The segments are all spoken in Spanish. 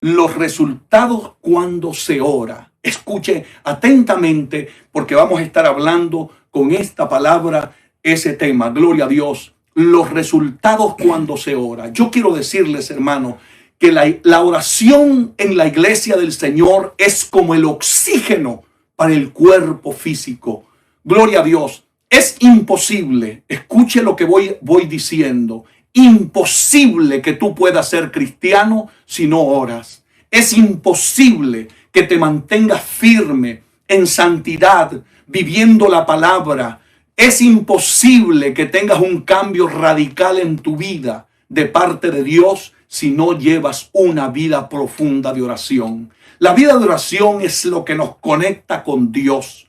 Los resultados cuando se ora. Escuche atentamente porque vamos a estar hablando con esta palabra ese tema. Gloria a Dios. Los resultados cuando se ora. Yo quiero decirles, hermano, que la oración en la iglesia del Señor es como el oxígeno para el cuerpo físico. Gloria a Dios. Es imposible, escuche lo que voy diciendo, imposible que tú puedas ser cristiano si no oras. Es imposible que te mantengas firme en santidad, viviendo la palabra. Es imposible que tengas un cambio radical en tu vida de parte de Dios si no llevas una vida profunda de oración. La vida de oración es lo que nos conecta con Dios.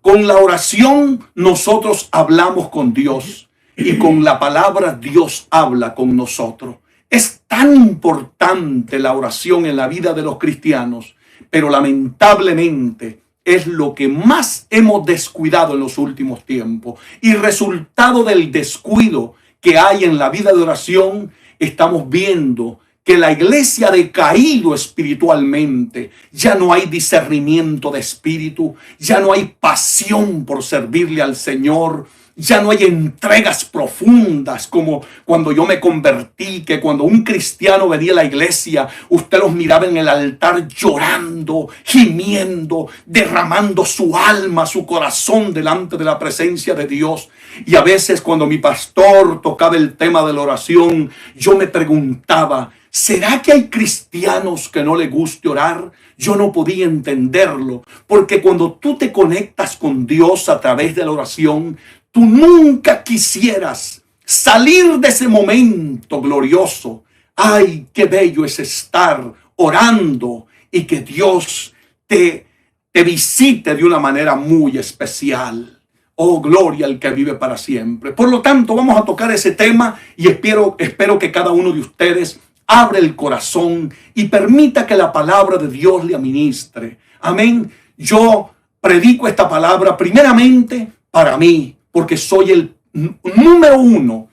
Con la oración nosotros hablamos con Dios y con la palabra Dios habla con nosotros. Es tan importante la oración en la vida de los cristianos, pero lamentablemente es lo que más hemos descuidado en los últimos tiempos. Y resultado del descuido que hay en la vida de oración, estamos viendo que la iglesia ha decaído espiritualmente. Ya no hay discernimiento de espíritu, ya no hay pasión por servirle al Señor, ya no hay entregas profundas como cuando yo me convertí, que cuando un cristiano venía a la iglesia, usted los miraba en el altar llorando, gimiendo, derramando su alma, su corazón delante de la presencia de Dios. Y a veces cuando mi pastor tocaba el tema de la oración, yo me preguntaba, ¿será que hay cristianos que no les guste orar? Yo no podía entenderlo, porque cuando tú te conectas con Dios a través de la oración, tú nunca quisieras salir de ese momento glorioso. ¡Ay, qué bello es estar orando y que Dios te visite de una manera muy especial! Oh, gloria al que vive para siempre. Por lo tanto, vamos a tocar ese tema y espero que cada uno de ustedes abre el corazón y permita que la palabra de Dios le administre. Amén. Yo predico esta palabra primeramente para mí, porque soy el número uno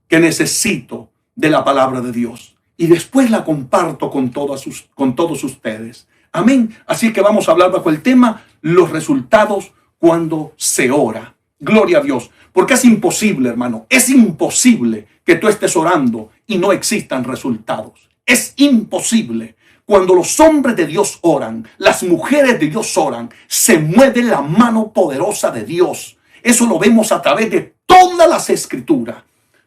que necesito de la palabra de Dios. Y después la comparto con todos ustedes. Amén. Así que vamos a hablar bajo el tema los resultados cuando se ora. Gloria a Dios. Porque es imposible, hermano. Es imposible que tú estés orando y no existan resultados. Es imposible. Cuando los hombres de Dios oran, las mujeres de Dios oran, se mueve la mano poderosa de Dios. Eso lo vemos a través de todas las escrituras.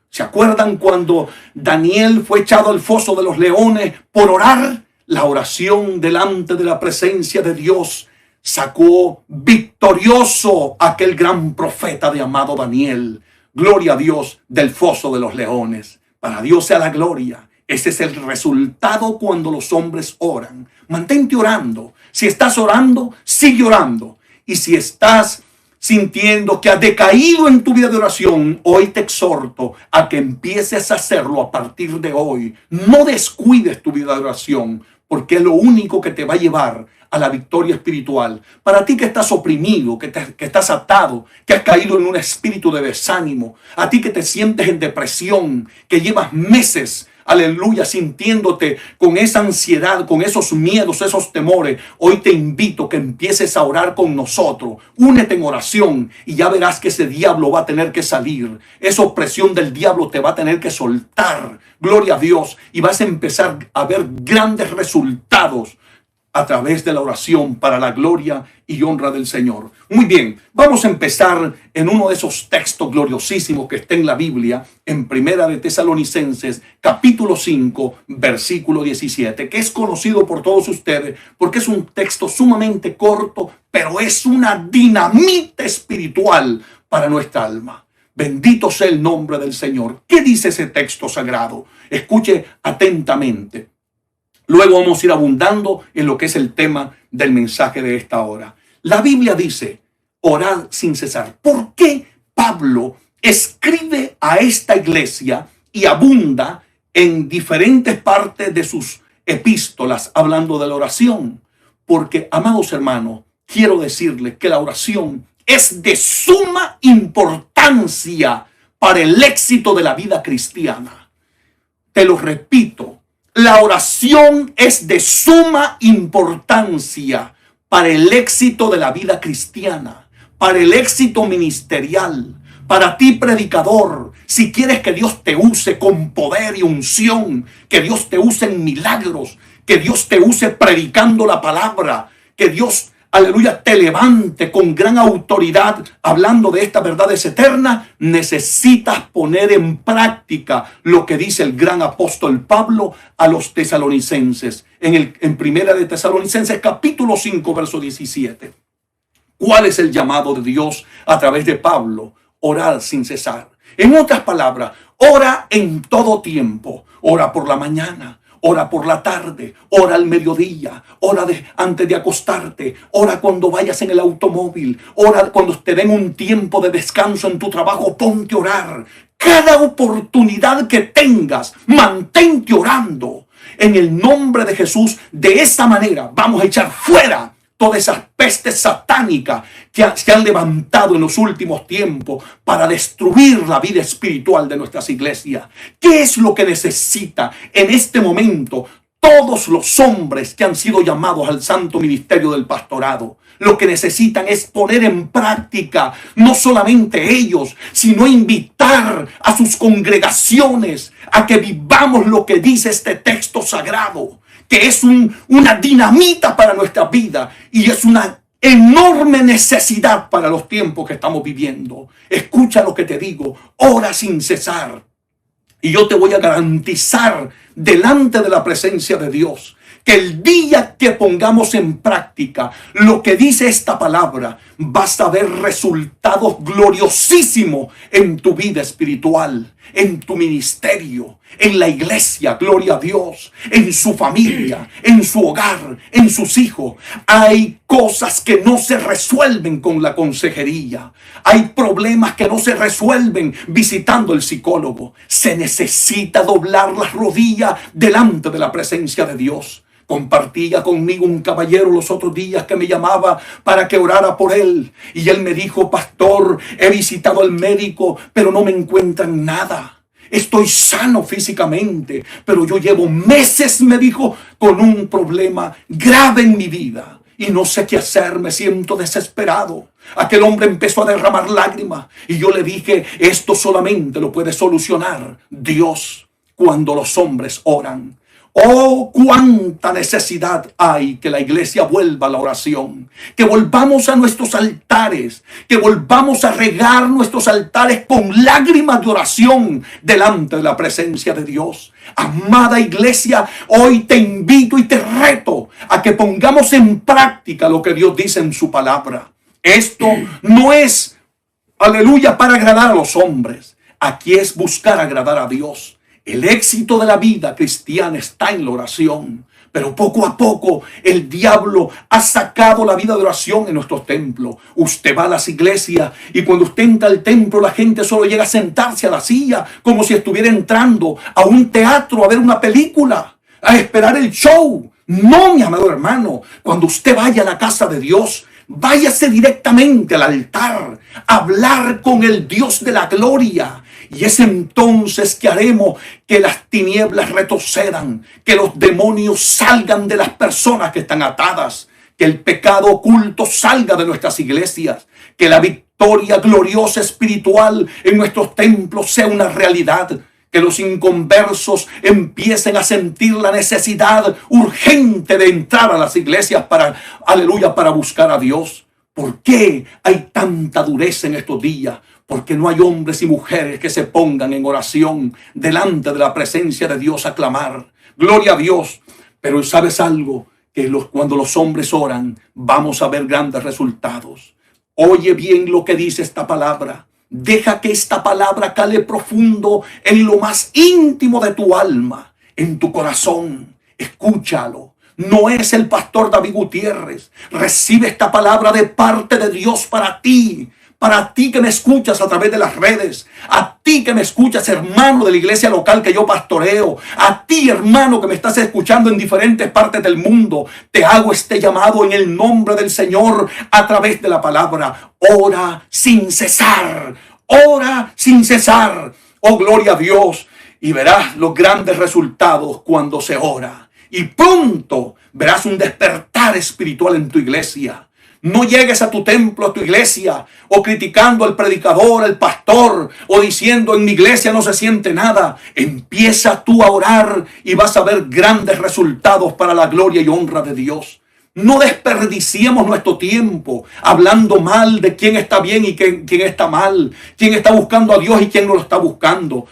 ¿Se acuerdan cuando Daniel fue echado al foso de los leones por orar? La oración delante de la presencia de Dios sacó victorioso a aquel gran profeta de amado Daniel. Gloria a Dios, del foso de los leones. Para Dios sea la gloria. Ese es el resultado cuando los hombres oran. Mantente orando. Si estás orando, sigue orando. Y si estás sintiendo que has decaído en tu vida de oración, hoy te exhorto a que empieces a hacerlo a partir de hoy. No descuides tu vida de oración, porque es lo único que te va a llevar a la victoria espiritual. Para ti que estás oprimido, que estás atado, que has caído en un espíritu de desánimo, a ti que te sientes en depresión, que llevas meses, aleluya, sintiéndote con esa ansiedad, con esos miedos, esos temores, hoy te invito que empieces a orar con nosotros. Únete en oración y ya verás que ese diablo va a tener que salir. Esa opresión del diablo te va a tener que soltar. Gloria a Dios. Y vas a empezar a ver grandes resultados a través de la oración para la gloria y honra del Señor. Muy bien, vamos a empezar en uno de esos textos gloriosísimos que está en la Biblia, en Primera de Tesalonicenses, capítulo 5, versículo 17, que es conocido por todos ustedes porque es un texto sumamente corto, pero es una dinamita espiritual para nuestra alma. Bendito sea el nombre del Señor. ¿Qué dice ese texto sagrado? Escuche atentamente. Luego vamos a ir abundando en lo que es el tema del mensaje de esta hora. La Biblia dice, orad sin cesar. ¿Por qué Pablo escribe a esta iglesia y abunda en diferentes partes de sus epístolas hablando de la oración? Porque, amados hermanos, quiero decirles que la oración es de suma importancia para el éxito de la vida cristiana. Te lo repito. La oración es de suma importancia para el éxito de la vida cristiana, para el éxito ministerial, para ti predicador. Si quieres que Dios te use con poder y unción, que Dios te use en milagros, que Dios te use predicando la palabra, que Dios, aleluya, te levante con gran autoridad hablando de estas verdades eternas, necesitas poner en práctica lo que dice el gran apóstol Pablo a los tesalonicenses en Primera de Tesalonicenses capítulo 5 verso 17. ¿Cuál es el llamado de Dios a través de Pablo? Orar sin cesar. En otras palabras, ora en todo tiempo. Ora por la mañana, ora por la tarde, ora al mediodía, ora antes de acostarte, ora cuando vayas en el automóvil, ora cuando te den un tiempo de descanso en tu trabajo, ponte a orar. Cada oportunidad que tengas, mantente orando. En el nombre de Jesús, de esta manera vamos a echar fuera todas esas pestes satánicas que se han levantado en los últimos tiempos para destruir la vida espiritual de nuestras iglesias. ¿Qué es lo que necesita en este momento todos los hombres que han sido llamados al santo ministerio del pastorado? Lo que necesitan es poner en práctica, no solamente ellos, sino invitar a sus congregaciones a que vivamos lo que dice este texto sagrado, que es una dinamita para nuestra vida y es una enorme necesidad para los tiempos que estamos viviendo. Escucha lo que te digo, ora sin cesar. Y yo te voy a garantizar delante de la presencia de Dios que el día que pongamos en práctica lo que dice esta palabra, vas a ver resultados gloriosísimos en tu vida espiritual, en tu ministerio, en la iglesia, gloria a Dios, en su familia, en su hogar, en sus hijos. Hay cosas que no se resuelven con la consejería. Hay problemas que no se resuelven visitando el psicólogo. Se necesita doblar las rodillas delante de la presencia de Dios. Compartía conmigo un caballero los otros días que me llamaba para que orara por él. Y él me dijo: pastor, he visitado al médico, pero no me encuentran nada. Estoy sano físicamente, pero yo llevo meses, me dijo, con un problema grave en mi vida. Y no sé qué hacer, me siento desesperado. Aquel hombre empezó a derramar lágrimas. Y yo le dije: esto solamente lo puede solucionar Dios cuando los hombres oran. Oh, cuánta necesidad hay que la iglesia vuelva a la oración, que volvamos a nuestros altares, que volvamos a regar nuestros altares con lágrimas de oración delante de la presencia de Dios. Amada iglesia, hoy te invito y te reto a que pongamos en práctica lo que Dios dice en su palabra. Esto no es, aleluya, para agradar a los hombres. Aquí es buscar agradar a Dios. El éxito de la vida cristiana está en la oración. Pero poco a poco el diablo ha sacado la vida de oración en nuestros templos. Usted va a las iglesias y cuando usted entra al templo, la gente solo llega a sentarse a la silla como si estuviera entrando a un teatro a ver una película, a esperar el show. No, mi amado hermano, cuando usted vaya a la casa de Dios, váyase directamente al altar a hablar con el Dios de la gloria. Y es entonces que haremos que las tinieblas retrocedan, que los demonios salgan de las personas que están atadas, que el pecado oculto salga de nuestras iglesias, que la victoria gloriosa espiritual en nuestros templos sea una realidad, que los inconversos empiecen a sentir la necesidad urgente de entrar a las iglesias para, aleluya, para buscar a Dios. ¿Por qué hay tanta dureza en estos días? Porque no hay hombres y mujeres que se pongan en oración delante de la presencia de Dios a clamar. Gloria a Dios. Pero ¿sabes algo? Que cuando los hombres oran, vamos a ver grandes resultados. Oye bien lo que dice esta palabra. Deja que esta palabra cale profundo en lo más íntimo de tu alma, en tu corazón. Escúchalo. No es el pastor David Gutiérrez. Recibe esta palabra de parte de Dios para ti. Para ti que me escuchas a través de las redes, a ti que me escuchas, hermano de la iglesia local que yo pastoreo, a ti, hermano, que me estás escuchando en diferentes partes del mundo, te hago este llamado en el nombre del Señor a través de la palabra. Ora sin cesar, ora sin cesar. Oh, gloria a Dios. y verás los grandes resultados cuando se ora. Y pronto verás un despertar espiritual en tu iglesia. No llegues a tu templo, a tu iglesia, o criticando al predicador, al pastor, o diciendo en mi iglesia no se siente nada. Empieza tú a orar y vas a ver grandes resultados para la gloria y honra de Dios. No desperdiciemos nuestro tiempo hablando mal de quién está bien y quién está mal, quién está buscando a Dios y quién no lo está buscando.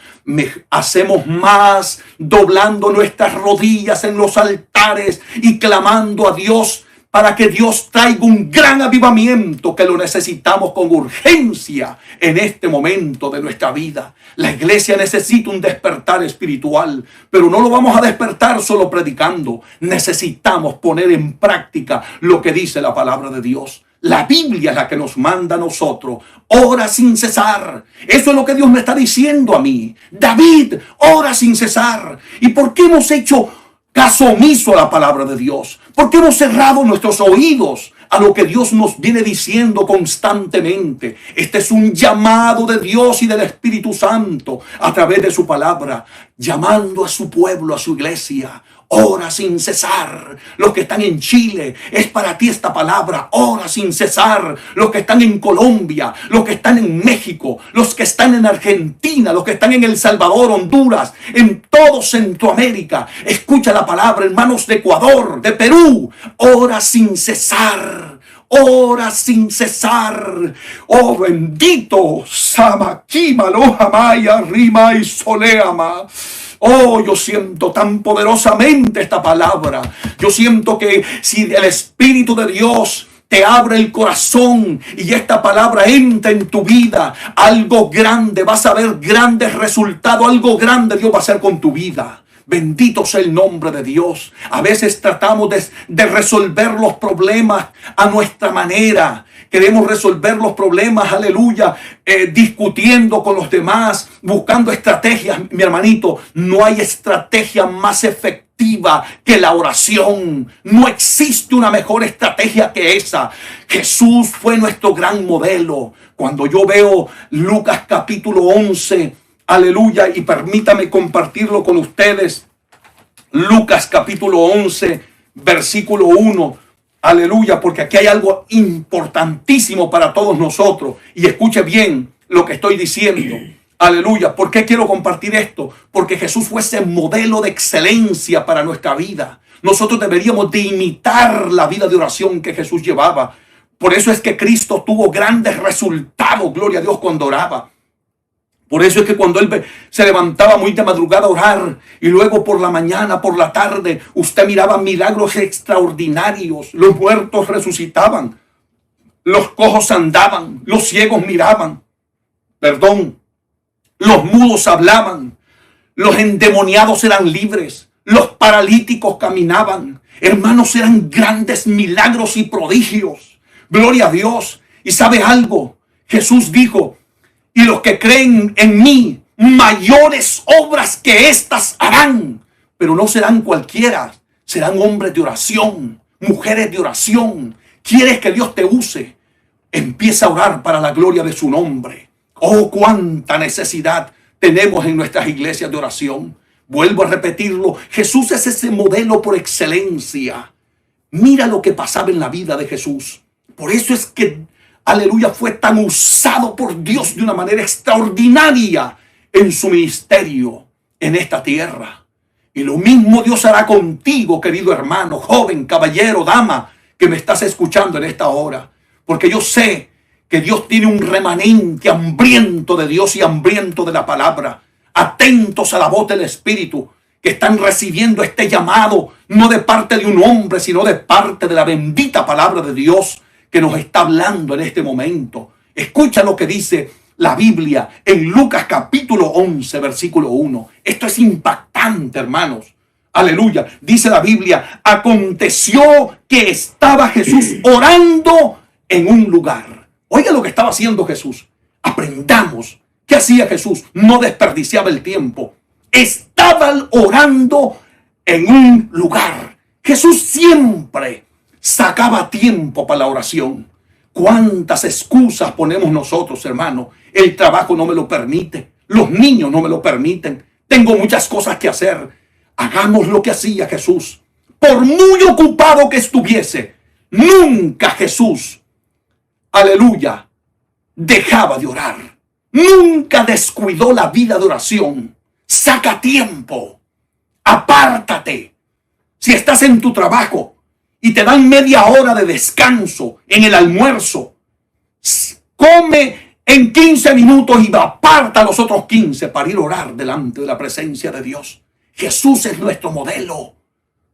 Hacemos más doblando nuestras rodillas en los altares y clamando a Dios para que Dios traiga un gran avivamiento que lo necesitamos con urgencia en este momento de nuestra vida. La iglesia necesita un despertar espiritual, pero no lo vamos a despertar solo predicando. Necesitamos poner en práctica lo que dice la palabra de Dios. La Biblia es la que nos manda a nosotros. Ora sin cesar. Eso es lo que Dios me está diciendo a mí. David, ora sin cesar. ¿Y por qué hemos hecho caso omiso a la palabra de Dios? ¿Por qué hemos cerrado nuestros oídos a lo que Dios nos viene diciendo constantemente? Este es un llamado de Dios y del Espíritu Santo a través de su palabra, llamando a su pueblo, a su iglesia. Ora sin cesar. Los que están en Chile, es para ti esta palabra. Ora sin cesar. Los que están en Colombia, los que están en México, los que están en Argentina, los que están en El Salvador, Honduras, en todo Centroamérica. Escucha la palabra, hermanos de Ecuador, de Perú. Ora sin cesar. Ora sin cesar. Oh bendito Samakima Lohamaya Rima y Soleama. Oh, yo siento tan poderosamente esta palabra. Yo siento que si el Espíritu de Dios te abre el corazón y esta palabra entra en tu vida, algo grande, vas a ver grandes resultados, algo grande Dios va a hacer con tu vida. Bendito sea el nombre de Dios. A veces tratamos de resolver los problemas a nuestra manera. Queremos resolver los problemas, aleluya, discutiendo con los demás, buscando estrategias. Mi hermanito, no hay estrategia más efectiva que la oración. No existe una mejor estrategia que esa. Jesús fue nuestro gran modelo. Cuando yo veo Lucas capítulo 11, aleluya, y permítame compartirlo con ustedes. Lucas capítulo 11, versículo 1. Aleluya, porque aquí hay algo importantísimo para todos nosotros. Y escuche bien lo que estoy diciendo. Aleluya. ¿Por qué quiero compartir esto? Porque Jesús fue ese modelo de excelencia para nuestra vida. Nosotros deberíamos de imitar la vida de oración que Jesús llevaba. Por eso es que Cristo tuvo grandes resultados, gloria a Dios, cuando oraba. Por eso es que cuando Él se levantaba muy de madrugada a orar y luego por la mañana, por la tarde, usted miraba milagros extraordinarios. Los muertos resucitaban, los cojos andaban, los ciegos miraban, los mudos hablaban, los endemoniados eran libres, los paralíticos caminaban. Hermanos, eran grandes milagros y prodigios. Gloria a Dios. ¿Y sabe algo? Jesús dijo: y los que creen en mí, mayores obras que estas harán. Pero no serán cualquiera, serán hombres de oración, mujeres de oración. ¿Quieres que Dios te use? Empieza a orar para la gloria de su nombre. Oh, cuánta necesidad tenemos en nuestras iglesias de oración. Vuelvo a repetirlo, Jesús es ese modelo por excelencia. Mira lo que pasaba en la vida de Jesús. Por eso es que aleluya, fue tan usado por Dios de una manera extraordinaria en su ministerio en esta tierra. Y lo mismo Dios hará contigo, querido hermano, joven, caballero, dama, que me estás escuchando en esta hora. Porque yo sé que Dios tiene un remanente hambriento de Dios y hambriento de la palabra. Atentos a la voz del Espíritu, que están recibiendo este llamado, no de parte de un hombre, sino de parte de la bendita palabra de Dios, que nos está hablando en este momento. Escucha lo que dice la Biblia en Lucas capítulo 11, versículo 1. Esto es impactante, hermanos. Aleluya. Dice la Biblia: aconteció que estaba Jesús orando en un lugar. Oiga lo que estaba haciendo Jesús. Aprendamos. ¿Qué hacía Jesús? No desperdiciaba el tiempo. Estaba orando en un lugar. Jesús siempre sacaba tiempo para la oración. ¿Cuántas excusas ponemos nosotros, hermano? El trabajo no me lo permite. Los niños no me lo permiten. tengo muchas cosas que hacer. Hagamos lo que hacía Jesús. Por muy ocupado que estuviese, nunca Jesús, aleluya, dejaba de orar. Nunca descuidó la vida de oración. Saca tiempo. Apártate. Si estás en tu trabajo y te dan media hora de descanso en el almuerzo, come en 15 minutos y aparta los otros 15 para ir a orar delante de la presencia de Dios. Jesús es nuestro modelo.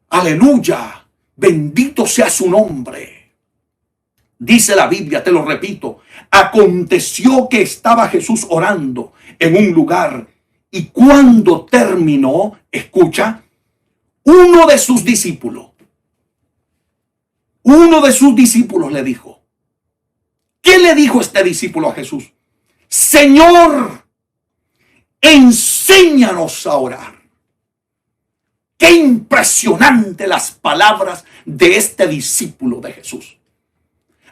Aleluya. Bendito sea su nombre. Dice la Biblia, te lo repito, aconteció que estaba Jesús orando en un lugar y cuando terminó, escucha, uno de sus discípulos le dijo, ¿qué le dijo este discípulo a Jesús? Señor, enséñanos a orar. Qué impresionante las palabras de este discípulo de Jesús.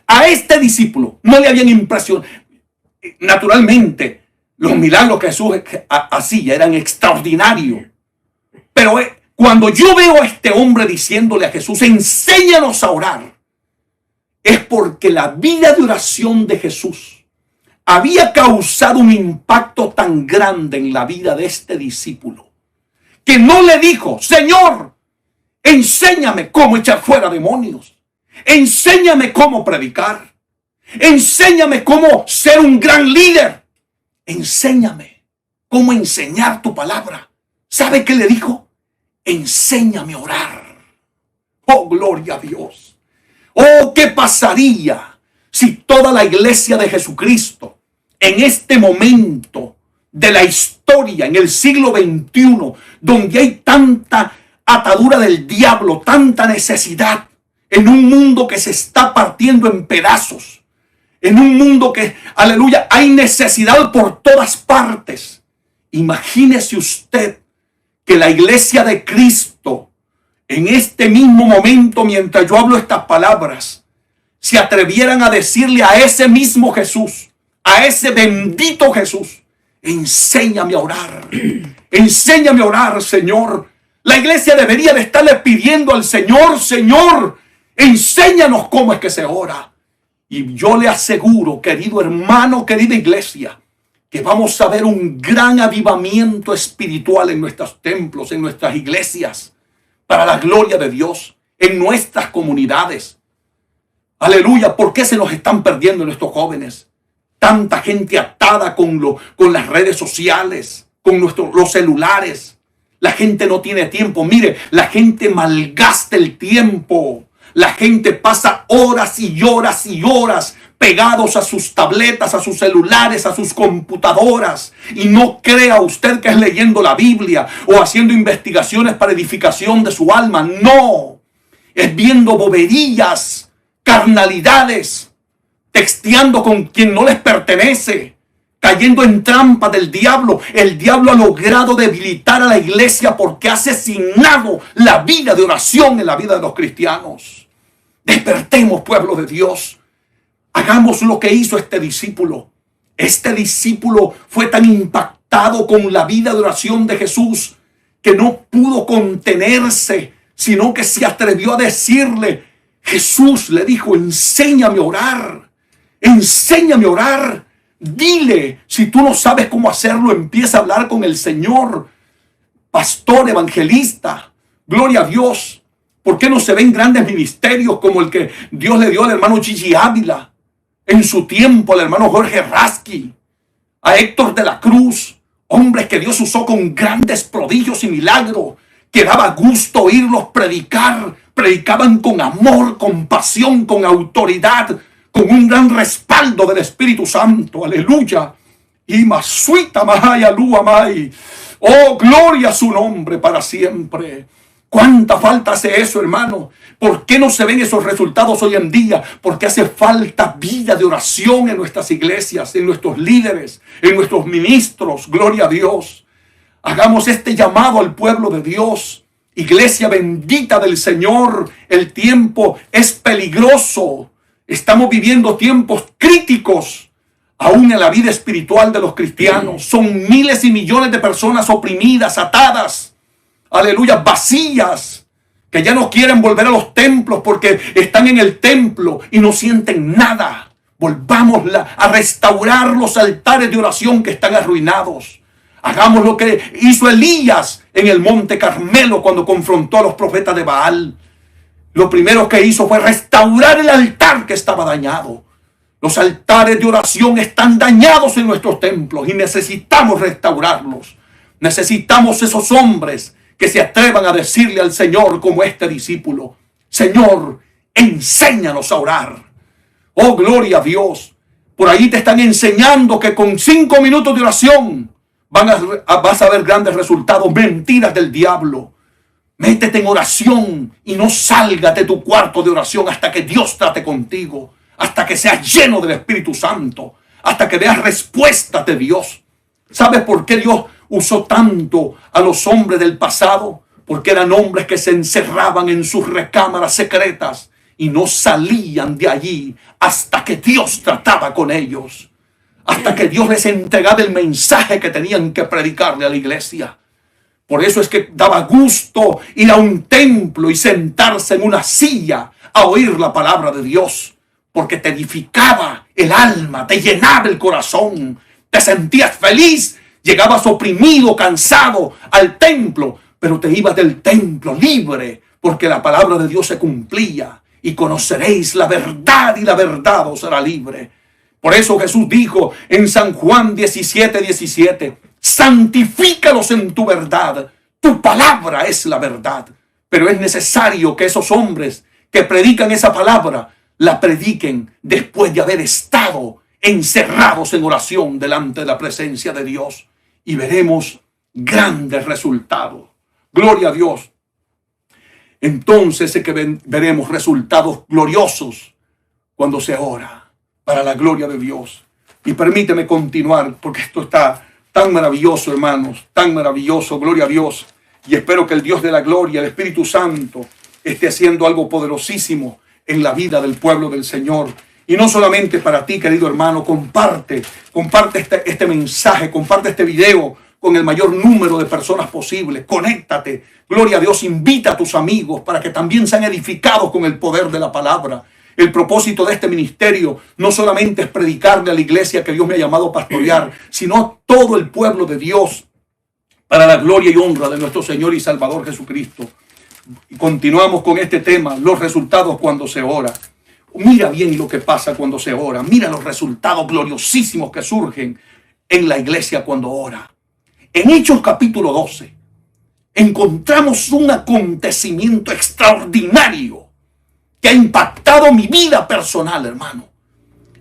A este discípulo no le habían impresionado. Naturalmente, los milagros que Jesús hacía eran extraordinarios. Pero cuando yo veo a este hombre diciéndole a Jesús, enséñanos a orar, es porque la vida de oración de Jesús había causado un impacto tan grande en la vida de este discípulo, que no le dijo, Señor, enséñame cómo echar fuera demonios, enséñame cómo predicar, enséñame cómo ser un gran líder, enséñame cómo enseñar tu palabra. ¿Sabe qué le dijo? Enséñame a orar. Oh, gloria a Dios. Oh, ¿qué pasaría si toda la iglesia de Jesucristo en este momento de la historia, en el siglo XXI, donde hay tanta atadura del diablo, tanta necesidad, en un mundo que se está partiendo en pedazos, en un mundo que, aleluya, hay necesidad por todas partes? Imagínese usted que la iglesia de Cristo, en este mismo momento, mientras yo hablo estas palabras, se atrevieran a decirle a ese mismo Jesús, a ese bendito Jesús, enséñame a orar, enséñame a orar, Señor. La iglesia debería de estarle pidiendo al Señor, Señor, enséñanos cómo es que se ora. Y yo le aseguro, querido hermano, querida iglesia, que vamos a ver un gran avivamiento espiritual en nuestros templos, en nuestras iglesias, para la gloria de Dios, en nuestras comunidades. Aleluya, ¿por qué se nos están perdiendo nuestros jóvenes? Tanta gente atada con las redes sociales, con los celulares. La gente no tiene tiempo. Mire, la gente malgasta el tiempo. La gente pasa horas y horas y horas pegados a sus tabletas, a sus celulares, a sus computadoras. Y no crea usted que es leyendo la Biblia o haciendo investigaciones para edificación de su alma. No, es viendo boberías, carnalidades, texteando con quien no les pertenece, cayendo en trampa del diablo. El diablo ha logrado debilitar a la iglesia porque ha asesinado la vida de oración en la vida de los cristianos. Despertemos, pueblo de Dios. Hagamos lo que hizo este discípulo. Este discípulo fue tan impactado con la vida de oración de Jesús que no pudo contenerse, sino que se atrevió a decirle, Jesús le dijo, enséñame a orar, enséñame a orar. Dile, si tú no sabes cómo hacerlo, empieza a hablar con el Señor. Pastor, evangelista, gloria a Dios. ¿Por qué no se ven grandes ministerios como el que Dios le dio al hermano Gigi Ávila? En su tiempo, al hermano Jorge Rasky, a Héctor de la Cruz, hombres que Dios usó con grandes prodigios y milagros, que daba gusto oírlos predicar. Predicaban con amor, con pasión, con autoridad, con un gran respaldo del Espíritu Santo. Aleluya. Y masuita mahaya lua mai. Oh, gloria a su nombre para siempre. ¿Cuánta falta hace eso, hermano? ¿Por qué no se ven esos resultados hoy en día? Porque hace falta vida de oración en nuestras iglesias, en nuestros líderes, en nuestros ministros. Gloria a Dios. Hagamos este llamado al pueblo de Dios. Iglesia bendita del Señor, el tiempo es peligroso. Estamos viviendo tiempos críticos. Aún en la vida espiritual de los cristianos, son miles y millones de personas oprimidas, atadas, aleluya, vacías, que ya no quieren volver a los templos porque están en el templo y no sienten nada. Volvamos a restaurar los altares de oración que están arruinados. Hagamos lo que hizo Elías en el monte Carmelo cuando confrontó a los profetas de Baal. Lo primero que hizo fue restaurar el altar que estaba dañado. Los altares de oración están dañados en nuestros templos y necesitamos restaurarlos. Necesitamos esos hombres que se atrevan a decirle al Señor como este discípulo: Señor, enséñanos a orar. Oh, gloria a Dios. Por ahí te están enseñando que con 5 minutos de oración vas a ver grandes resultados. Mentiras del diablo. Métete en oración y no salgas de tu cuarto de oración hasta que Dios trate contigo, hasta que seas lleno del Espíritu Santo, hasta que veas respuestas de Dios. ¿Sabes por qué Dios usó tanto a los hombres del pasado? Porque eran hombres que se encerraban en sus recámaras secretas y no salían de allí hasta que Dios trataba con ellos, hasta que Dios les entregaba el mensaje que tenían que predicarle a la iglesia. Por eso es que daba gusto ir a un templo y sentarse en una silla a oír la palabra de Dios, porque te edificaba el alma, te llenaba el corazón, te sentías feliz. Llegabas oprimido, cansado al templo, pero te ibas del templo libre, porque la palabra de Dios se cumplía. Y conoceréis la verdad, y la verdad os hará libre. Por eso Jesús dijo en San Juan 17:17, santifícalos en tu verdad, tu palabra es la verdad. Pero es necesario que esos hombres que predican esa palabra, la prediquen después de haber estado encerrados en oración delante de la presencia de Dios. Y veremos grandes resultados. Gloria a Dios. Entonces es que veremos resultados gloriosos cuando se ora para la gloria de Dios. Y permíteme continuar, porque esto está tan maravilloso, hermanos, tan maravilloso, gloria a Dios. Y espero que el Dios de la gloria, el Espíritu Santo, esté haciendo algo poderosísimo en la vida del pueblo del Señor. Y no solamente para ti, querido hermano, comparte este mensaje, comparte este video con el mayor número de personas posible. Conéctate, gloria a Dios, invita a tus amigos para que también sean edificados con el poder de la palabra. El propósito de este ministerio no solamente es predicarle a la iglesia que Dios me ha llamado a pastorear, sino a todo el pueblo de Dios, para la gloria y honra de nuestro Señor y Salvador Jesucristo. Y continuamos con este tema, los resultados cuando se ora. Mira bien lo que pasa cuando se ora. Mira los resultados gloriosísimos que surgen en la iglesia cuando ora. En Hechos capítulo 12 encontramos un acontecimiento extraordinario que ha impactado mi vida personal, hermano.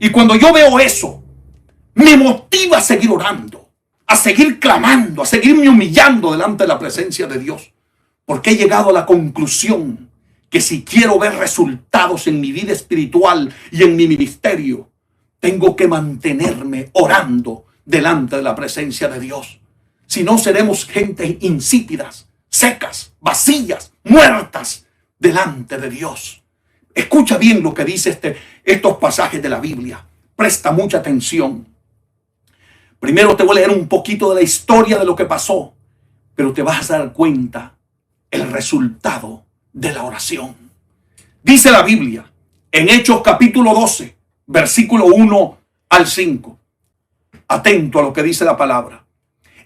Y cuando yo veo eso, me motiva a seguir orando, a seguir clamando, a seguirme humillando delante de la presencia de Dios. Porque he llegado a la conclusión que si quiero ver resultados en mi vida espiritual y en mi ministerio, tengo que mantenerme orando delante de la presencia de Dios. Si no, seremos gente insípidas, secas, vacías, muertas delante de Dios. Escucha bien lo que dice estos pasajes de la Biblia. Presta mucha atención. Primero te voy a leer un poquito de la historia de lo que pasó, pero te vas a dar cuenta el resultado de la oración. Dice la Biblia en Hechos capítulo 12, versículo 1 al 5. Atento a lo que dice la palabra.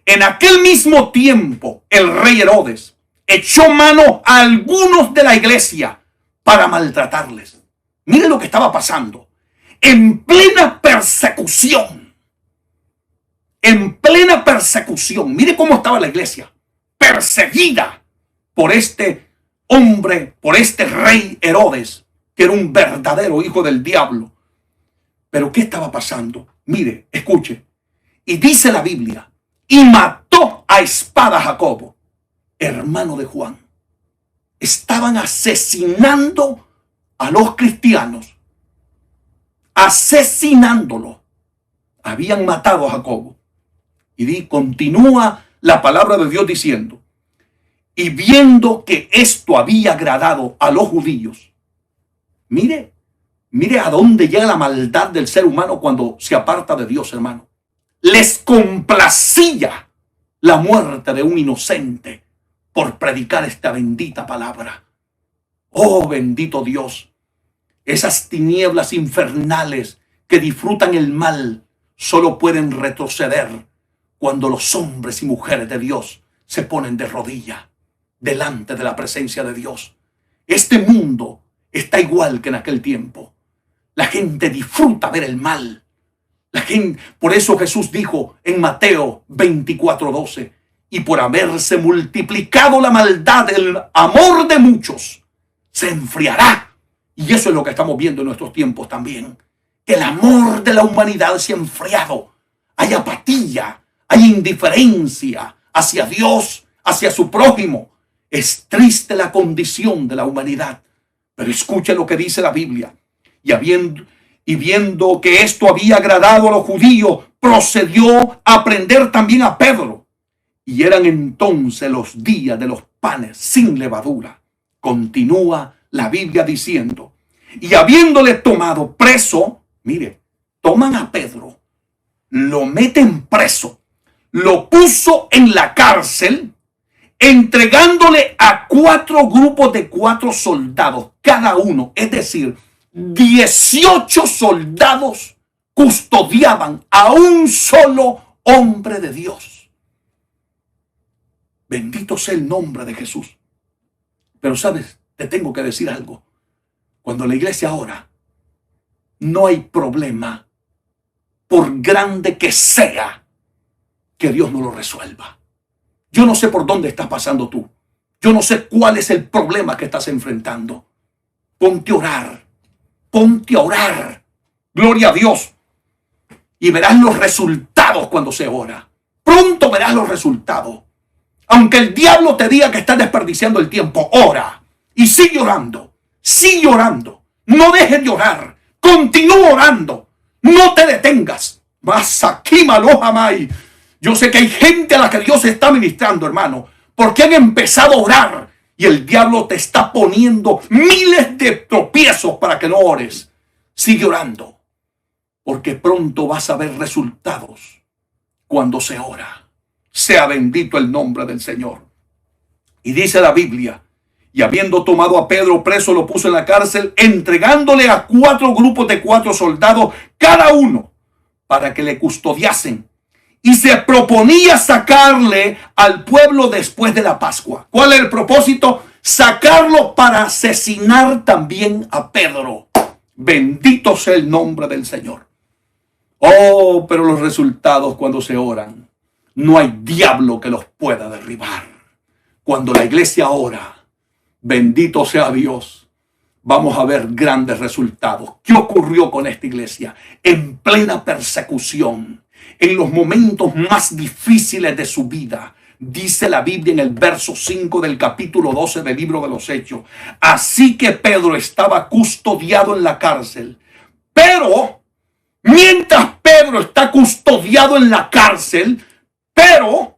En aquel mismo tiempo, el rey Herodes echó mano a algunos de la iglesia para maltratarles. Miren lo que estaba pasando. En plena persecución. En plena persecución. Mire cómo estaba la iglesia. Perseguida por este hombre, por este rey Herodes, que era un verdadero hijo del diablo. Pero ¿qué estaba pasando? Mire, escuche. Y dice la Biblia, y mató a espada a Jacobo, hermano de Juan. Estaban asesinando a los cristianos, asesinándolo. Habían matado a Jacobo. Y continúa la palabra de Dios diciendo, y viendo que esto había agradado a los judíos, mire Mire a dónde llega la maldad del ser humano cuando se aparta de Dios, hermano. Les complacía la muerte de un inocente por predicar esta bendita palabra. Oh, bendito Dios. Esas tinieblas infernales que disfrutan el mal solo pueden retroceder cuando los hombres y mujeres de Dios se ponen de rodillas delante de la presencia de Dios. Este mundo está igual que en aquel tiempo. La gente disfruta ver el mal. Por eso Jesús dijo en Mateo 24:12, y por haberse multiplicado la maldad, el amor de muchos se enfriará. Y eso es lo que estamos viendo en nuestros tiempos también. Que el amor de la humanidad se ha enfriado. Hay apatía, hay indiferencia hacia Dios, hacia su prójimo. Es triste la condición de la humanidad. Pero escuche lo que dice la Biblia. Y viendo que esto había agradado a los judíos, procedió a prender también a Pedro. Y eran entonces los días de los panes sin levadura. Continúa la Biblia diciendo, y habiéndole tomado preso, mire, toman a Pedro, lo meten preso, lo puso en la cárcel, entregándole a 4 grupos de 4 soldados, cada uno, es decir, 18 soldados custodiaban a un solo hombre de Dios. Bendito sea el nombre de Jesús. Pero sabes, te tengo que decir algo. Cuando la iglesia ora, no hay problema, por grande que sea, que Dios no lo resuelva. Yo no sé por dónde estás pasando tú. Yo no sé cuál es el problema que estás enfrentando. Ponte a orar. Ponte a orar. Gloria a Dios. Y verás los resultados cuando se ora. Pronto verás los resultados. Aunque el diablo te diga que estás desperdiciando el tiempo, ora. Y sigue orando. Sigue orando. No dejes de orar. Continúa orando. No te detengas. Mas aquí malo jamás. Yo sé que hay gente a la que Dios está ministrando, hermano, porque han empezado a orar y el diablo te está poniendo miles de tropiezos para que no ores. Sigue orando, porque pronto vas a ver resultados cuando se ora. Sea bendito el nombre del Señor. Y dice la Biblia, y habiendo tomado a Pedro preso, lo puso en la cárcel, entregándole a 4 grupos de 4 soldados, cada uno, para que le custodiasen. Y se proponía sacarle al pueblo después de la Pascua. ¿Cuál es el propósito? Sacarlo para asesinar también a Pedro. Bendito sea el nombre del Señor. Oh, pero los resultados cuando se oran, no hay diablo que los pueda derribar. Cuando la iglesia ora, bendito sea Dios, vamos a ver grandes resultados. ¿Qué ocurrió con esta iglesia? En plena persecución, en los momentos más difíciles de su vida, dice la Biblia en el verso 5 del capítulo 12 del libro de los Hechos. Así que Pedro estaba custodiado en la cárcel. Pero, mientras Pedro está custodiado en la cárcel,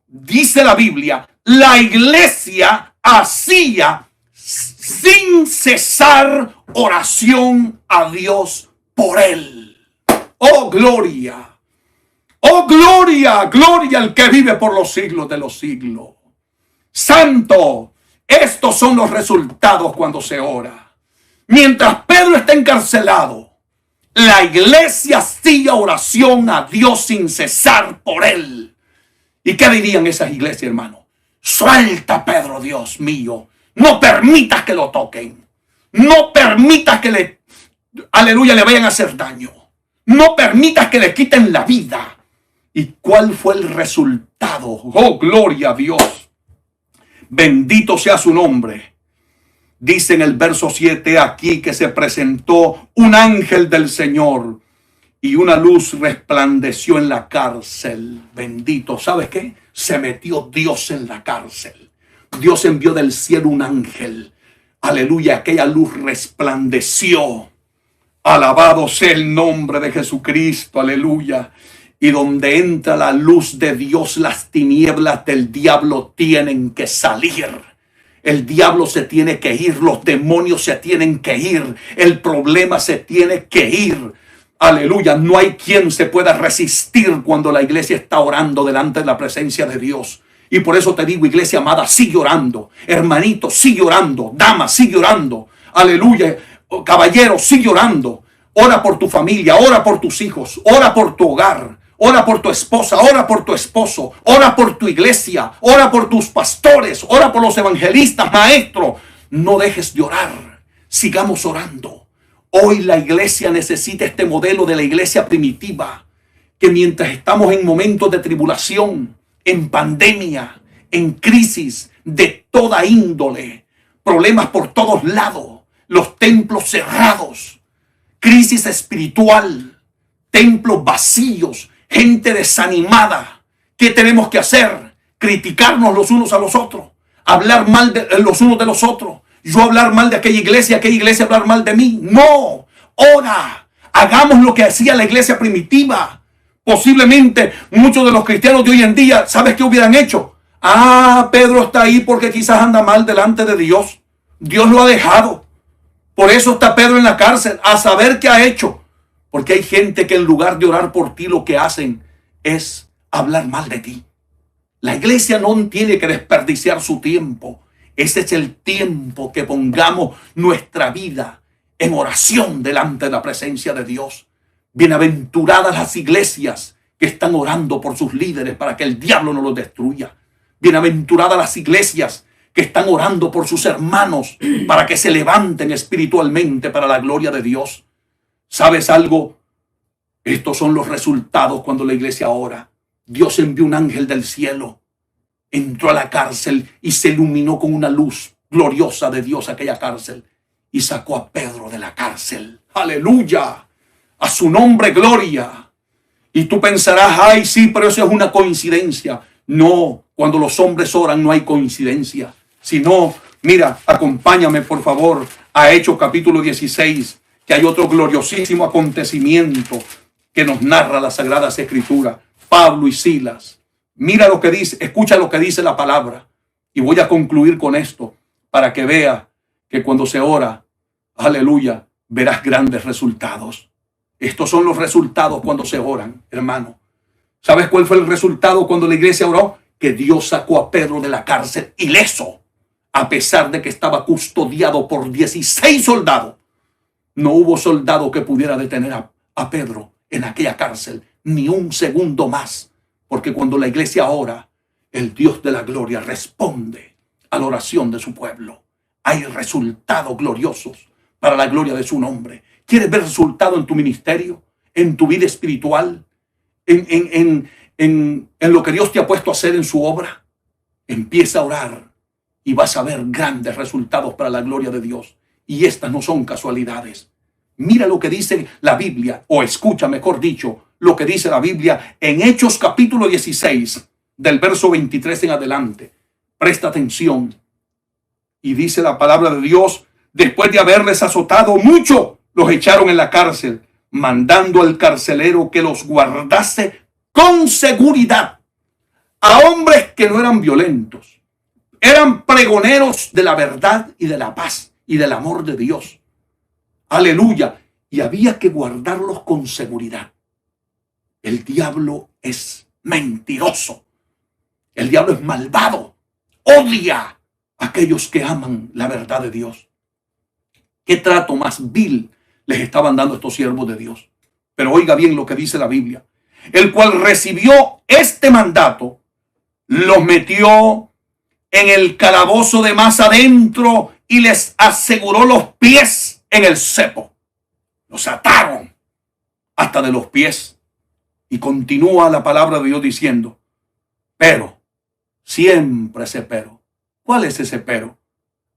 dice la Biblia, la iglesia hacía sin cesar oración a Dios por él. Oh, gloria. Oh, gloria, gloria al que vive por los siglos de los siglos. Santo, estos son los resultados cuando se ora. Mientras Pedro está encarcelado, la iglesia hacía oración a Dios sin cesar por él. ¿Y qué dirían esas iglesias, hermano? Suelta a Pedro, Dios mío. No permitas que lo toquen. No permitas que le vayan a hacer daño. No permitas que le quiten la vida. ¿Y cuál fue el resultado? Oh, gloria a Dios. Bendito sea su nombre. Dice en el verso 7 aquí que se presentó un ángel del Señor y una luz resplandeció en la cárcel. Bendito. ¿Sabes qué? Se metió Dios en la cárcel. Dios envió del cielo un ángel. Aleluya. Aquella luz resplandeció. Alabado sea el nombre de Jesucristo. Aleluya. Y donde entra la luz de Dios, las tinieblas del diablo tienen que salir. El diablo se tiene que ir, los demonios se tienen que ir, el problema se tiene que ir. Aleluya, no hay quien se pueda resistir cuando la iglesia está orando delante de la presencia de Dios. Y por eso te digo, iglesia amada, sigue orando. Hermanito, sigue orando. Dama, sigue orando. Aleluya, caballero, sigue orando. Ora por tu familia, ora por tus hijos, ora por tu hogar, ora por tu esposa, ora por tu esposo, ora por tu iglesia, ora por tus pastores, ora por los evangelistas, maestro. No dejes de orar, sigamos orando. Hoy la iglesia necesita este modelo de la iglesia primitiva, que mientras estamos en momentos de tribulación, en pandemia, en crisis de toda índole, problemas por todos lados, los templos cerrados, crisis espiritual, templos vacíos, gente desanimada. ¿Qué tenemos que hacer? Criticarnos los unos a los otros, hablar mal de los unos de los otros. Yo hablar mal de aquella iglesia hablar mal de mí. No, ora, hagamos lo que hacía la iglesia primitiva. Posiblemente muchos de los cristianos de hoy en día, ¿sabes qué hubieran hecho? Ah, Pedro está ahí porque quizás anda mal delante de Dios. Dios lo ha dejado. Por eso está Pedro en la cárcel, a saber qué ha hecho. Porque hay gente que en lugar de orar por ti, lo que hacen es hablar mal de ti. La iglesia no tiene que desperdiciar su tiempo. Ese es el tiempo que pongamos nuestra vida en oración delante de la presencia de Dios. Bienaventuradas las iglesias que están orando por sus líderes para que el diablo no los destruya. Bienaventuradas las iglesias que están orando por sus hermanos para que se levanten espiritualmente para la gloria de Dios. ¿Sabes algo? Estos son los resultados cuando la iglesia ora. Dios envió un ángel del cielo, entró a la cárcel y se iluminó con una luz gloriosa de Dios aquella cárcel y sacó a Pedro de la cárcel. ¡Aleluya! A su nombre, gloria. Y tú pensarás, ay, sí, pero eso es una coincidencia. No, cuando los hombres oran no hay coincidencia. Si no, mira, acompáñame por favor a Hechos capítulo 16, que hay otro gloriosísimo acontecimiento que nos narra la Sagrada Escritura. Pablo y Silas. Mira lo que dice, escucha lo que dice la palabra. Y voy a concluir con esto para que vea que cuando se ora, aleluya, verás grandes resultados. Estos son los resultados cuando se oran, hermano. ¿Sabes cuál fue el resultado cuando la iglesia oró? Que Dios sacó a Pedro de la cárcel ileso, a pesar de que estaba custodiado por 16 soldados. No hubo soldado que pudiera detener a Pedro en aquella cárcel ni un segundo más, porque cuando la iglesia ora, el Dios de la gloria responde a la oración de su pueblo. Hay resultados gloriosos para la gloria de su nombre. ¿Quieres ver resultado en tu ministerio, en tu vida espiritual, en lo que Dios te ha puesto a hacer en su obra? Empieza a orar y vas a ver grandes resultados para la gloria de Dios. Y estas no son casualidades. Mira lo que dice la Biblia, o escucha, mejor dicho, lo que dice la Biblia en Hechos capítulo 16, del verso 23 en adelante. Presta atención. Y dice la palabra de Dios: después de haberles azotado mucho, los echaron en la cárcel, mandando al carcelero que los guardase con seguridad. A hombres que no eran violentos, eran pregoneros de la verdad y de la paz y del amor de Dios. Aleluya. Y había que guardarlos con seguridad. El diablo es mentiroso. El diablo es malvado. Odia a aquellos que aman la verdad de Dios. ¿Qué trato más vil les estaban dando estos siervos de Dios? Pero oiga bien lo que dice la Biblia. El cual recibió este mandato, los metió en el calabozo de más adentro y les aseguró los pies en el cepo. Los ataron hasta de los pies. Y continúa la palabra de Dios diciendo: pero, siempre ese pero. ¿Cuál es ese pero?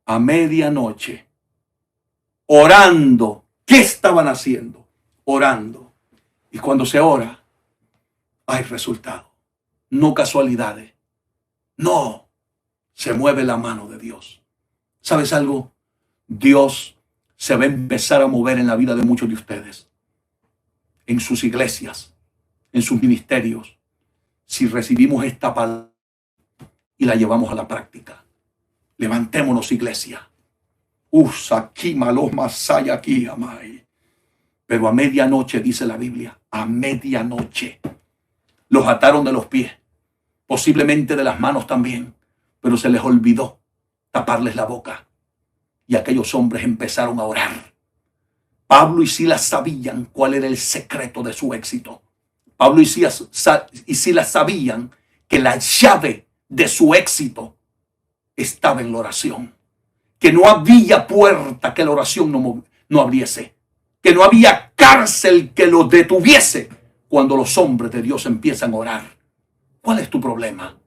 A medianoche, orando. ¿Qué estaban haciendo? Orando. Y cuando se ora, hay resultado. No casualidades. No, se mueve la mano de Dios. ¿Sabes algo? Dios se va a empezar a mover en la vida de muchos de ustedes, en sus iglesias, en sus ministerios, si recibimos esta palabra y la llevamos a la práctica. Levantémonos, iglesia. Usa aquí malos masaya aquí, amai. Pero a medianoche, dice la Biblia, a medianoche los ataron de los pies, posiblemente de las manos también, pero se les olvidó taparles la boca. Y aquellos hombres empezaron a orar. Pablo y Silas sabían cuál era el secreto de su éxito. Pablo y Silas sabían que la llave de su éxito estaba en la oración. Que no había puerta que la oración no abriese. Que no había cárcel que los detuviese cuando los hombres de Dios empiezan a orar. ¿Cuál es tu problema?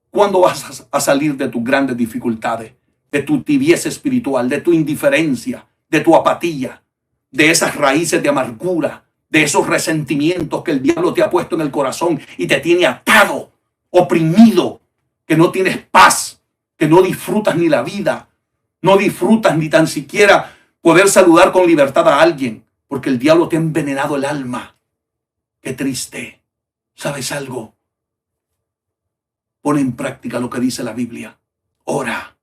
¿Cuándo vas a salir de tus grandes dificultades? De tu tibieza espiritual, de tu indiferencia, de tu apatía, de esas raíces de amargura, de esos resentimientos que el diablo te ha puesto en el corazón y te tiene atado, oprimido, que no tienes paz, que no disfrutas ni la vida, no disfrutas ni tan siquiera poder saludar con libertad a alguien, porque el diablo te ha envenenado el alma. Qué triste. ¿Sabes algo? Pon en práctica lo que dice la Biblia. Ora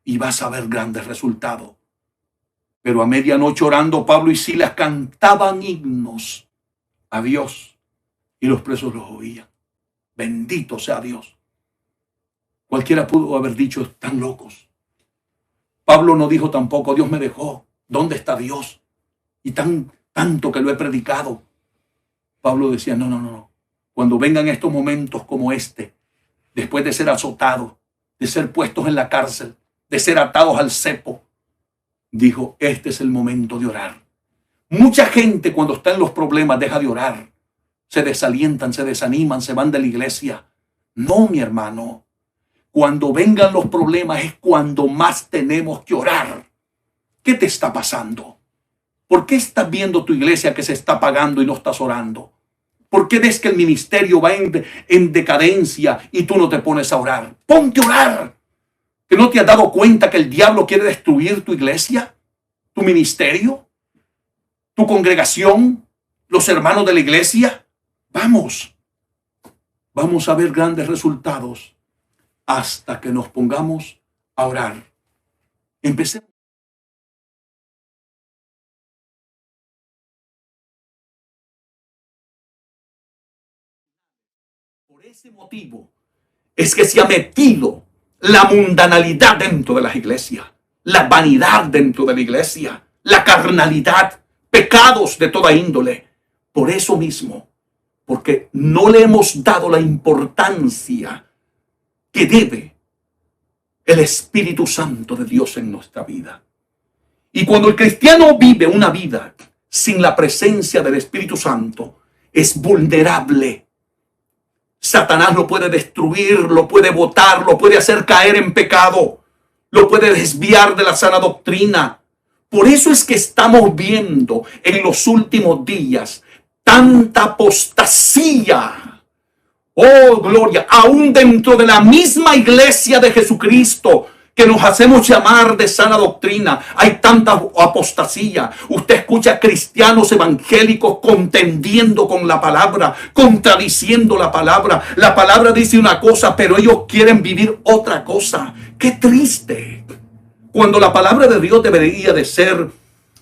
y vas a ver grandes resultados. Pero a medianoche orando, Pablo y Silas cantaban himnos a Dios y los presos los oían. Bendito sea Dios. Cualquiera pudo haber dicho, están locos. Pablo no dijo tampoco, Dios me dejó. ¿Dónde está Dios? Y tanto que lo he predicado. Pablo decía, no. Cuando vengan estos momentos como este, después de ser azotados, de ser puestos en la cárcel, de ser atados al cepo, dijo, este es el momento de orar. Mucha gente cuando está en los problemas deja de orar. Se desalientan, se desaniman, se van de la iglesia. No, mi hermano. Cuando vengan los problemas es cuando más tenemos que orar. ¿Qué te está pasando? ¿Por qué estás viendo tu iglesia que se está apagando y no estás orando? ¿Por qué ves que el ministerio va en decadencia y tú no te pones a orar? Ponte a orar. ¿Que no te has dado cuenta que el diablo quiere destruir tu iglesia, tu ministerio, tu congregación, los hermanos de la iglesia? Vamos a ver grandes resultados hasta que nos pongamos a orar. Empecemos. Por ese motivo es que se ha metido la mundanalidad dentro de las iglesias, la vanidad dentro de la iglesia, la carnalidad, pecados de toda índole. Por eso mismo, porque no le hemos dado la importancia que debe el Espíritu Santo de Dios en nuestra vida. Y cuando el cristiano vive una vida sin la presencia del Espíritu Santo, es vulnerable. Satanás lo puede destruir, lo puede botar, lo puede hacer caer en pecado, lo puede desviar de la sana doctrina. Por eso es que estamos viendo en los últimos días tanta apostasía. Oh, gloria, aún dentro de la misma iglesia de Jesucristo, que nos hacemos llamar de sana doctrina, hay tanta apostasía. Usted escucha cristianos evangélicos contendiendo con la palabra, contradiciendo la palabra. La palabra dice una cosa, pero ellos quieren vivir otra cosa. ¡Qué triste! Cuando la palabra de Dios debería de ser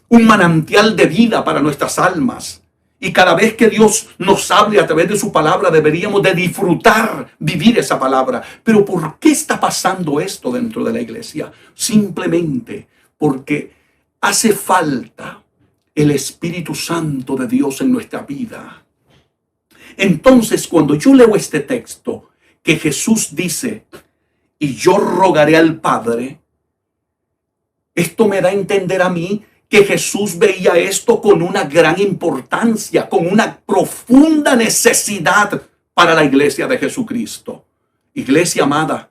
un manantial de vida para nuestras almas. Y cada vez que Dios nos hable a través de su palabra, deberíamos de disfrutar, vivir esa palabra. Pero ¿por qué está pasando esto dentro de la iglesia? Simplemente porque hace falta el Espíritu Santo de Dios en nuestra vida. Entonces, cuando yo leo este texto, que Jesús dice, y yo rogaré al Padre, esto me da a entender a mí que Jesús veía esto con una gran importancia, con una profunda necesidad para la iglesia de Jesucristo. Iglesia amada,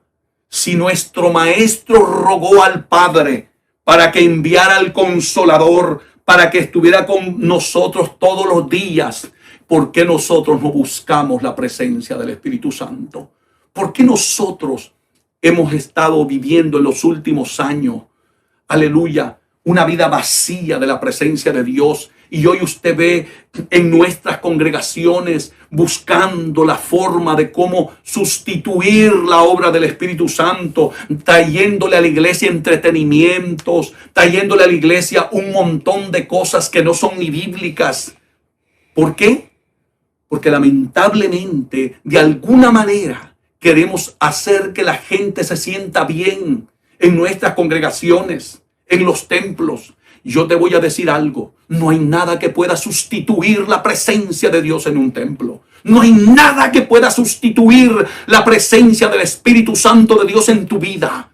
si nuestro Maestro rogó al Padre para que enviara al Consolador, para que estuviera con nosotros todos los días, ¿por qué nosotros no buscamos la presencia del Espíritu Santo? ¿Por qué nosotros hemos estado viviendo en los últimos años, aleluya, una vida vacía de la presencia de Dios Y hoy usted ve en nuestras congregaciones buscando la forma de cómo sustituir la obra del Espíritu Santo, trayéndole a la iglesia entretenimientos, trayéndole a la iglesia un montón de cosas que no son ni bíblicas. ¿Por qué? Porque lamentablemente, de alguna manera, queremos hacer que la gente se sienta bien en nuestras congregaciones, en los templos. Yo te voy a decir algo. No hay nada que pueda sustituir la presencia de Dios en un templo. No hay nada que pueda sustituir la presencia del Espíritu Santo de Dios en tu vida.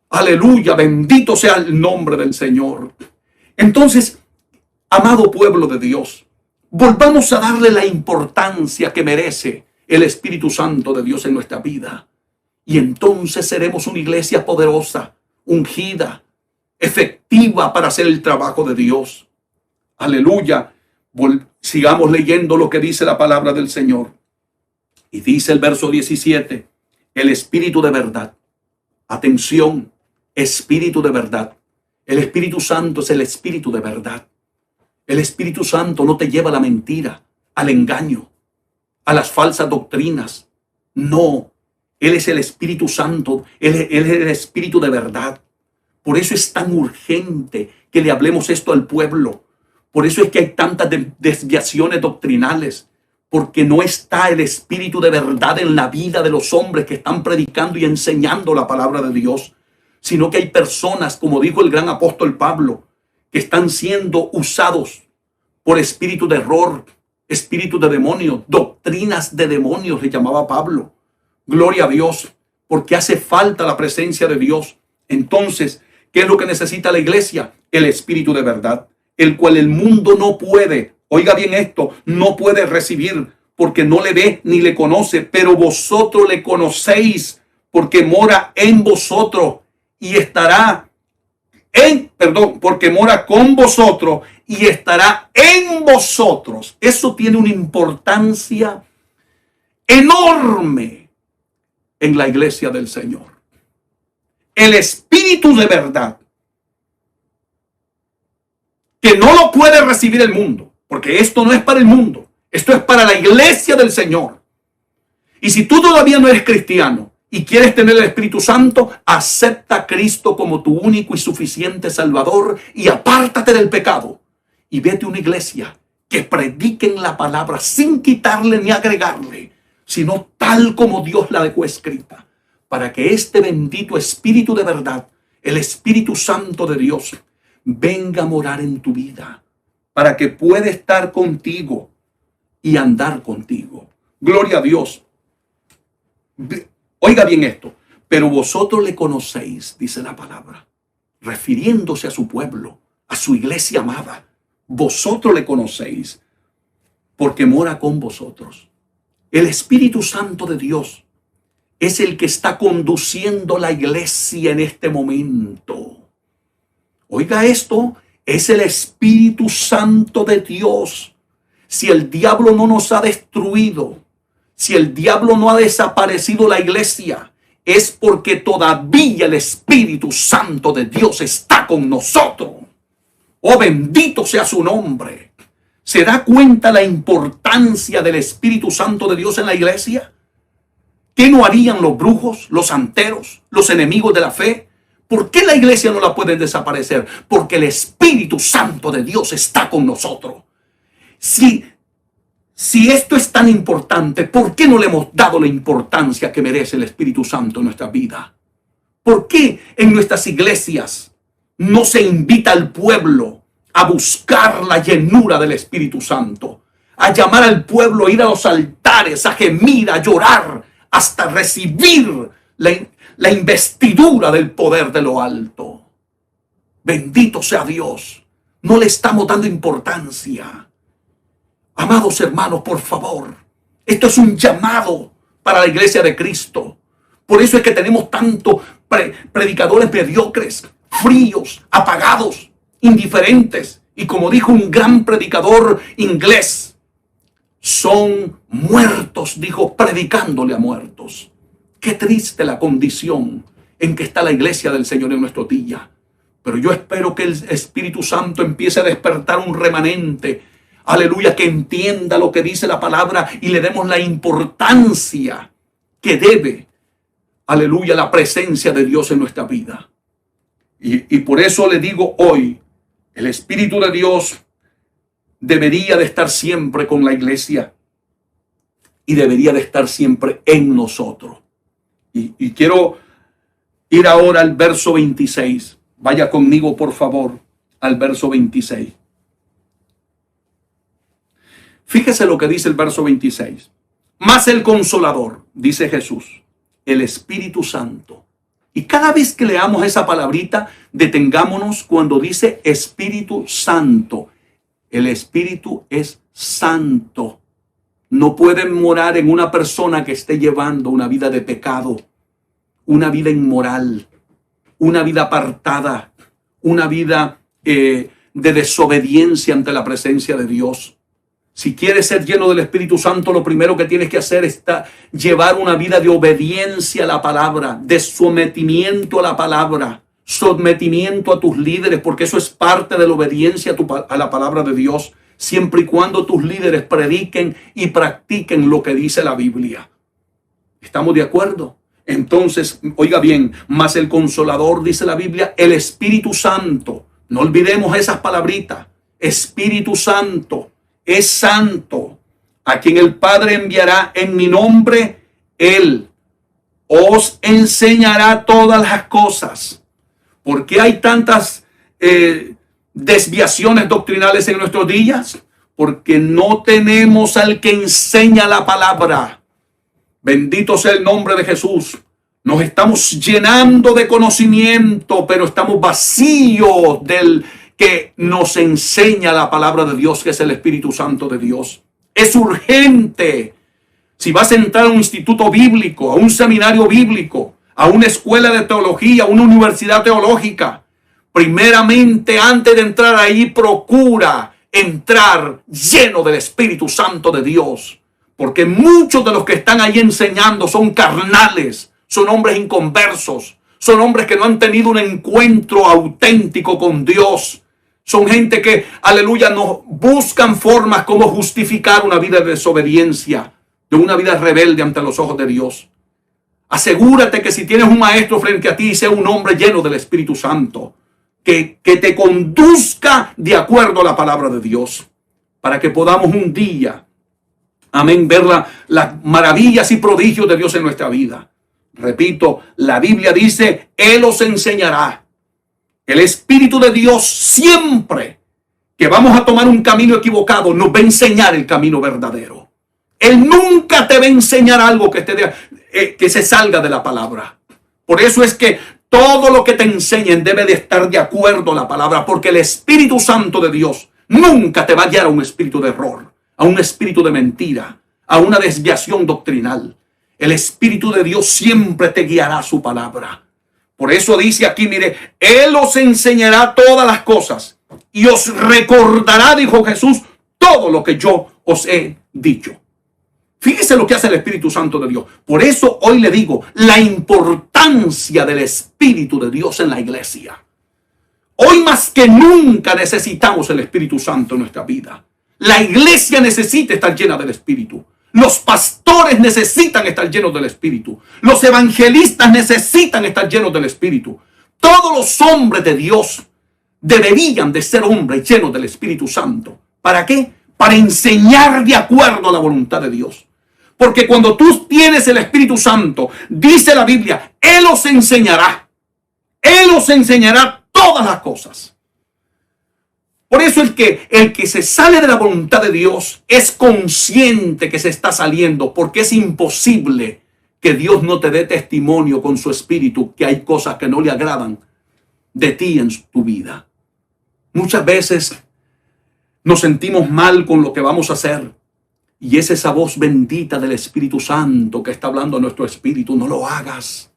Aleluya, bendito sea el nombre del Señor. Entonces, amado pueblo de Dios, volvamos a darle la importancia que merece el Espíritu Santo de Dios en nuestra vida. Y entonces seremos una iglesia poderosa, ungida, efectiva para hacer el trabajo de Dios. Aleluya. Sigamos leyendo lo que dice la palabra del Señor. Y dice el verso 17, el Espíritu de verdad. Atención, Espíritu de verdad. El Espíritu Santo es el Espíritu de verdad. El Espíritu Santo no te lleva a la mentira, al engaño, a las falsas doctrinas. No, Él es el Espíritu Santo, Él es el Espíritu de verdad. Por eso es tan urgente que le hablemos esto al pueblo. Por eso es que hay tantas desviaciones doctrinales. Porque no está el Espíritu de verdad en la vida de los hombres que están predicando y enseñando la palabra de Dios. Sino que hay personas, como dijo el gran apóstol Pablo, que están siendo usados por espíritu de error, espíritu de demonio, doctrinas de demonios, le llamaba Pablo. Gloria a Dios, porque hace falta la presencia de Dios. Entonces, ¿qué es lo que necesita la iglesia? El Espíritu de verdad, el cual el mundo no puede, oiga bien esto, no puede recibir porque no le ve ni le conoce, pero vosotros le conocéis porque mora en vosotros y estará porque mora con vosotros y estará en vosotros. Eso tiene una importancia enorme en la iglesia del Señor. El Espíritu de verdad, que no lo puede recibir el mundo, porque esto no es para el mundo, esto es para la iglesia del Señor. Y si tú todavía no eres cristiano y quieres tener el Espíritu Santo, acepta a Cristo como tu único y suficiente Salvador y apártate del pecado y vete a una iglesia que prediquen la palabra sin quitarle ni agregarle, sino tal como Dios la dejó escrita, para que este bendito Espíritu de verdad, el Espíritu Santo de Dios, venga a morar en tu vida, para que pueda estar contigo y andar contigo. Gloria a Dios. Oiga bien esto, pero vosotros le conocéis, dice la palabra, refiriéndose a su pueblo, a su iglesia amada. Vosotros le conocéis porque mora con vosotros. El Espíritu Santo de Dios es el que está conduciendo la iglesia en este momento. Oiga esto, es el Espíritu Santo de Dios. Si el diablo no nos ha destruido, si el diablo no ha desaparecido la iglesia, es porque todavía el Espíritu Santo de Dios está con nosotros. Oh, bendito sea su nombre. ¿Se da cuenta la importancia del Espíritu Santo de Dios en la iglesia? ¿Qué no harían los brujos, los santeros, los enemigos de la fe? ¿Por qué la iglesia no la puede desaparecer? Porque el Espíritu Santo de Dios está con nosotros. Si esto es tan importante, ¿por qué no le hemos dado la importancia que merece el Espíritu Santo en nuestra vida? ¿Por qué en nuestras iglesias no se invita al pueblo a buscar la llenura del Espíritu Santo? A llamar al pueblo a ir a los altares, a gemir, a llorar, hasta recibir la investidura del poder de lo alto. Bendito sea Dios. No le estamos dando importancia. Amados hermanos, por favor, esto es un llamado para la iglesia de Cristo. Por eso es que tenemos tantos predicadores mediocres, fríos, apagados, indiferentes. Y como dijo un gran predicador inglés, son muertos, dijo, predicándole a muertos. Qué triste la condición en que está la iglesia del Señor en nuestro día. Pero yo espero que el Espíritu Santo empiece a despertar un remanente, aleluya, que entienda lo que dice la palabra y le demos la importancia que debe, aleluya, la presencia de Dios en nuestra vida. Y por eso le digo hoy, el Espíritu de Dios debería de estar siempre con la iglesia y debería de estar siempre en nosotros. Y quiero ir ahora al verso 26. Vaya conmigo, por favor, al verso 26. Fíjese lo que dice el verso 26. Mas el Consolador, dice Jesús, el Espíritu Santo. Y cada vez que leamos esa palabrita, detengámonos cuando dice Espíritu Santo. El Espíritu es santo. No puede morar en una persona que esté llevando una vida de pecado, una vida inmoral, una vida apartada, una vida de desobediencia ante la presencia de Dios. Si quieres ser lleno del Espíritu Santo, lo primero que tienes que hacer es llevar una vida de obediencia a la palabra, de sometimiento a la palabra, sometimiento a tus líderes, porque eso es parte de la obediencia a la palabra de Dios, siempre y cuando tus líderes prediquen y practiquen lo que dice la Biblia. ¿Estamos de acuerdo? Entonces, oiga bien, mas el Consolador, dice la Biblia, el Espíritu Santo. No olvidemos esas palabritas. Espíritu Santo. Es santo, a quien el Padre enviará en mi nombre. Él os enseñará todas las cosas. ¿Por qué hay tantas desviaciones doctrinales en nuestros días? Porque no tenemos al que enseña la palabra. Bendito sea el nombre de Jesús. Nos estamos llenando de conocimiento, pero estamos vacíos del que nos enseña la palabra de Dios, que es el Espíritu Santo de Dios. Es urgente. Si vas a entrar a un instituto bíblico, a un seminario bíblico, a una escuela de teología, a una universidad teológica, primeramente, antes de entrar ahí, procura entrar lleno del Espíritu Santo de Dios. Porque muchos de los que están ahí enseñando son carnales, son hombres inconversos, son hombres que no han tenido un encuentro auténtico con Dios. Son gente que, aleluya, no buscan formas como justificar una vida de desobediencia, de una vida rebelde ante los ojos de Dios. Asegúrate que si tienes un maestro frente a ti, sea un hombre lleno del Espíritu Santo, que te conduzca de acuerdo a la palabra de Dios, para que podamos un día, amén, ver las maravillas y prodigios de Dios en nuestra vida. Repito, la Biblia dice, Él os enseñará. El Espíritu de Dios siempre que vamos a tomar un camino equivocado nos va a enseñar el camino verdadero. Él nunca te va a enseñar algo que se salga de la palabra. Por eso es que todo lo que te enseñen debe de estar de acuerdo a la palabra, porque el Espíritu Santo de Dios nunca te va a guiar a un espíritu de error, a un espíritu de mentira, a una desviación doctrinal. El Espíritu de Dios siempre te guiará a su palabra. Por eso dice aquí, mire, Él os enseñará todas las cosas y os recordará, dijo Jesús, todo lo que yo os he dicho. Fíjese lo que hace el Espíritu Santo de Dios. Por eso hoy le digo la importancia del Espíritu de Dios en la iglesia. Hoy más que nunca necesitamos el Espíritu Santo en nuestra vida. La iglesia necesita estar llena del Espíritu. Los pastores necesitan estar llenos del Espíritu. Los evangelistas necesitan estar llenos del Espíritu. Todos los hombres de Dios deberían de ser hombres llenos del Espíritu Santo. ¿Para qué? Para enseñar de acuerdo a la voluntad de Dios. Porque cuando tú tienes el Espíritu Santo, dice la Biblia, Él os enseñará. Él os enseñará todas las cosas. Por eso el que se sale de la voluntad de Dios es consciente que se está saliendo, porque es imposible que Dios no te dé testimonio con su Espíritu que hay cosas que no le agradan de ti en tu vida. Muchas veces nos sentimos mal con lo que vamos a hacer y es esa voz bendita del Espíritu Santo que está hablando a nuestro espíritu. No lo hagas.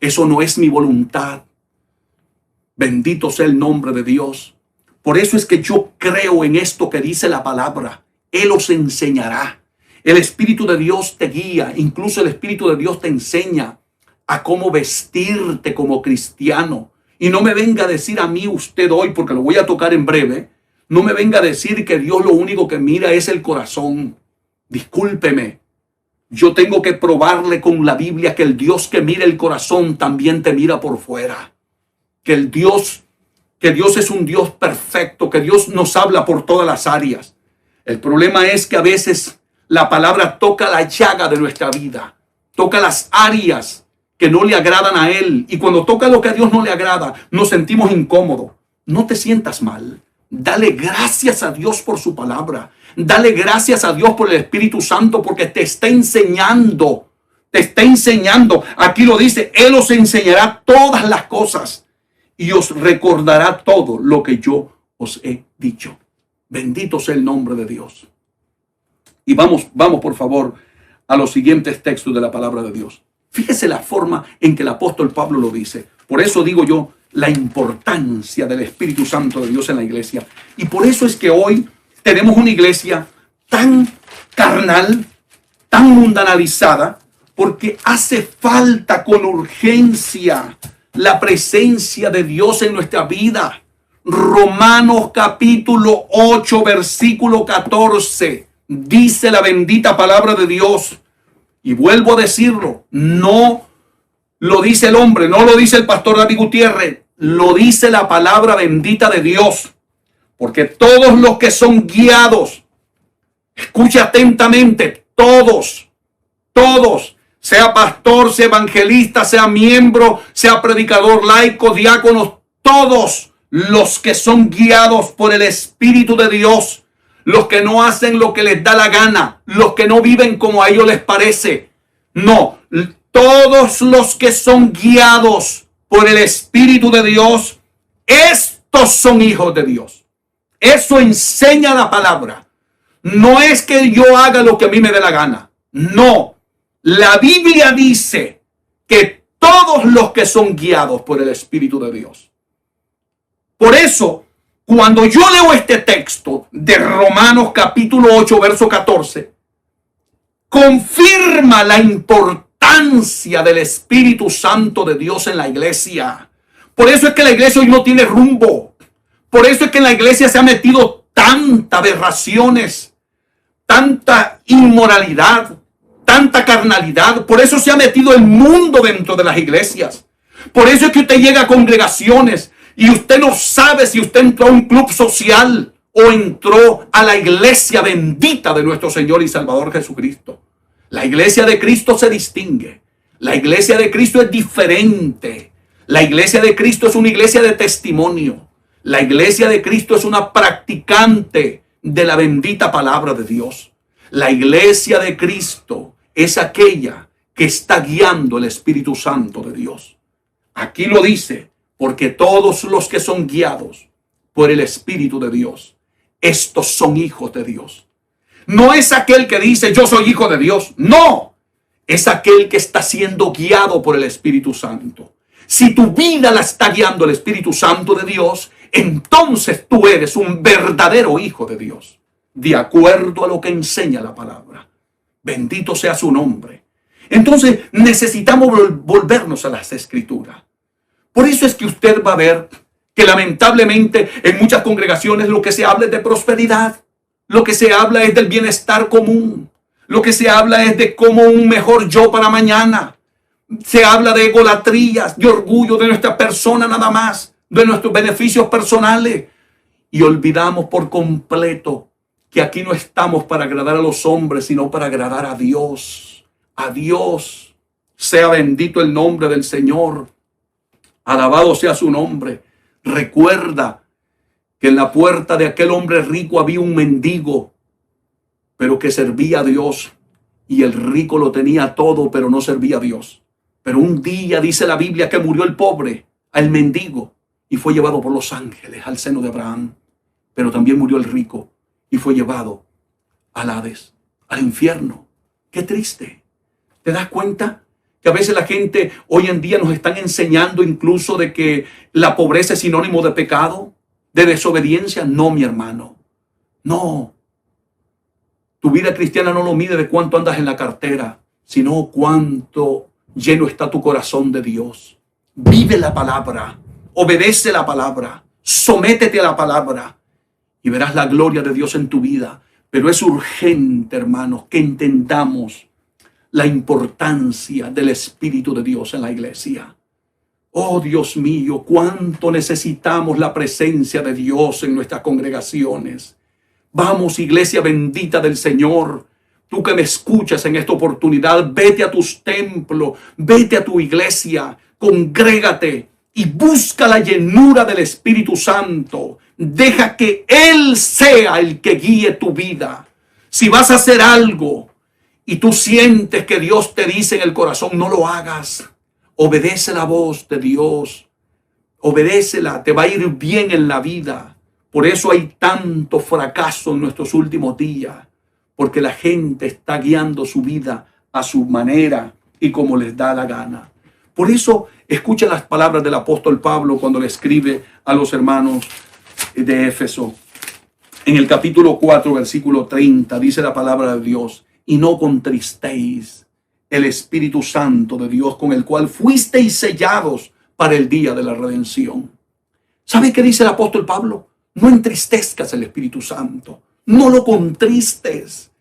Eso no es mi voluntad. Bendito sea el nombre de Dios. Por eso es que yo creo en esto que dice la palabra. Él os enseñará. El Espíritu de Dios te guía. Incluso el Espíritu de Dios te enseña a cómo vestirte como cristiano. Y no me venga a decir a mí usted hoy, porque lo voy a tocar en breve, no me venga a decir que Dios lo único que mira es el corazón. Discúlpeme. Yo tengo que probarle con la Biblia que el Dios que mira el corazón también te mira por fuera. Que Dios es un Dios perfecto, que Dios nos habla por todas las áreas. El problema es que a veces la palabra toca la llaga de nuestra vida, toca las áreas que no le agradan a Él. Y cuando toca lo que a Dios no le agrada, nos sentimos incómodos. No te sientas mal. Dale gracias a Dios por su palabra. Dale gracias a Dios por el Espíritu Santo, porque te está enseñando. Te está enseñando. Aquí lo dice, Él os enseñará todas las cosas y os recordará todo lo que yo os he dicho. Bendito sea el nombre de Dios. Y vamos por favor a los siguientes textos de la palabra de Dios. Fíjese la forma en que el apóstol Pablo lo dice. Por eso digo yo, la importancia del Espíritu Santo de Dios en la iglesia. Y por eso es que hoy tenemos una iglesia tan carnal, tan mundanalizada, porque hace falta con urgencia la presencia de Dios en nuestra vida. Romanos capítulo 8, versículo 14, dice la bendita palabra de Dios. Y vuelvo a decirlo, no lo dice el hombre, no lo dice el pastor David Gutiérrez, lo dice la palabra bendita de Dios. Porque todos los que son guiados, escucha atentamente, todos, sea pastor, sea evangelista, sea miembro, sea predicador, laico, diáconos, todos los que son guiados por el Espíritu de Dios, los que no hacen lo que les da la gana, los que no viven como a ellos les parece. No, todos los que son guiados por el Espíritu de Dios, estos son hijos de Dios. Eso enseña la palabra. No es que yo haga lo que a mí me dé la gana. No, la Biblia dice que todos los que son guiados por el Espíritu de Dios. Por eso, cuando yo leo este texto de Romanos capítulo 8, verso 14, confirma la importancia del Espíritu Santo de Dios en la iglesia. Por eso es que la iglesia hoy no tiene rumbo. Por eso es que en la iglesia se ha metido tanta aberraciones, tanta inmoralidad, tanta carnalidad. Por eso se ha metido el mundo dentro de las iglesias. Por eso es que usted llega a congregaciones y usted no sabe si usted entró a un club social o entró a la iglesia bendita de nuestro Señor y Salvador Jesucristo. La iglesia de Cristo se distingue. La iglesia de Cristo es diferente. La iglesia de Cristo es una iglesia de testimonio. La iglesia de Cristo es una practicante de la bendita palabra de Dios. La iglesia de Cristo es aquella que está guiando el Espíritu Santo de Dios. Aquí lo dice, porque todos los que son guiados por el Espíritu de Dios, estos son hijos de Dios. No es aquel que dice yo soy hijo de Dios. No, es aquel que está siendo guiado por el Espíritu Santo. Si tu vida la está guiando el Espíritu Santo de Dios, entonces tú eres un verdadero hijo de Dios, de acuerdo a lo que enseña la palabra. Bendito sea su nombre. Entonces necesitamos volvernos a las Escrituras. Por eso es que usted va a ver que lamentablemente en muchas congregaciones lo que se habla es de prosperidad. Lo que se habla es del bienestar común. Lo que se habla es de cómo un mejor yo para mañana. Se habla de egolatrías, de orgullo de nuestra persona nada más, de nuestros beneficios personales. Y olvidamos por completo que aquí no estamos para agradar a los hombres, sino para agradar a Dios. A Dios. Sea bendito el nombre del Señor. Alabado sea su nombre. Recuerda que en la puerta de aquel hombre rico había un mendigo, pero que servía a Dios. Y el rico lo tenía todo, pero no servía a Dios. Pero un día dice la Biblia que murió el pobre, el mendigo, y fue llevado por los ángeles al seno de Abraham. Pero también murió el rico y fue llevado al Hades, al infierno. Qué triste. ¿Te das cuenta? Que a veces la gente hoy en día nos están enseñando incluso de que la pobreza es sinónimo de pecado, de desobediencia. No, mi hermano. No. Tu vida cristiana no lo mide de cuánto andas en la cartera, sino cuánto lleno está tu corazón de Dios. Vive la palabra. obedece la palabra, sométete a la palabra y verás la gloria de Dios en tu vida. Pero es urgente, hermanos, que entendamos la importancia del Espíritu de Dios en la iglesia. Oh Dios mío, cuánto necesitamos la presencia de Dios en nuestras congregaciones. Vamos, iglesia bendita del Señor, tú que me escuchas en esta oportunidad, vete a tus templos, vete a tu iglesia, congrégate y busca la llenura del Espíritu Santo. Deja que Él sea el que guíe tu vida. Si vas a hacer algo y tú sientes que Dios te dice en el corazón, no lo hagas. Obedece la voz de Dios. Obedécela, te va a ir bien en la vida. Por eso hay tanto fracaso en nuestros últimos días. Porque la gente está guiando su vida a su manera y como les da la gana. Por eso escucha las palabras del apóstol Pablo cuando le escribe a los hermanos de Éfeso. En el capítulo 4, versículo 30, dice la palabra de Dios: y no contristéis el Espíritu Santo de Dios, con el cual fuisteis sellados para el día de la redención. ¿Sabe qué dice el apóstol Pablo? No entristezcas el Espíritu Santo. No lo contristes.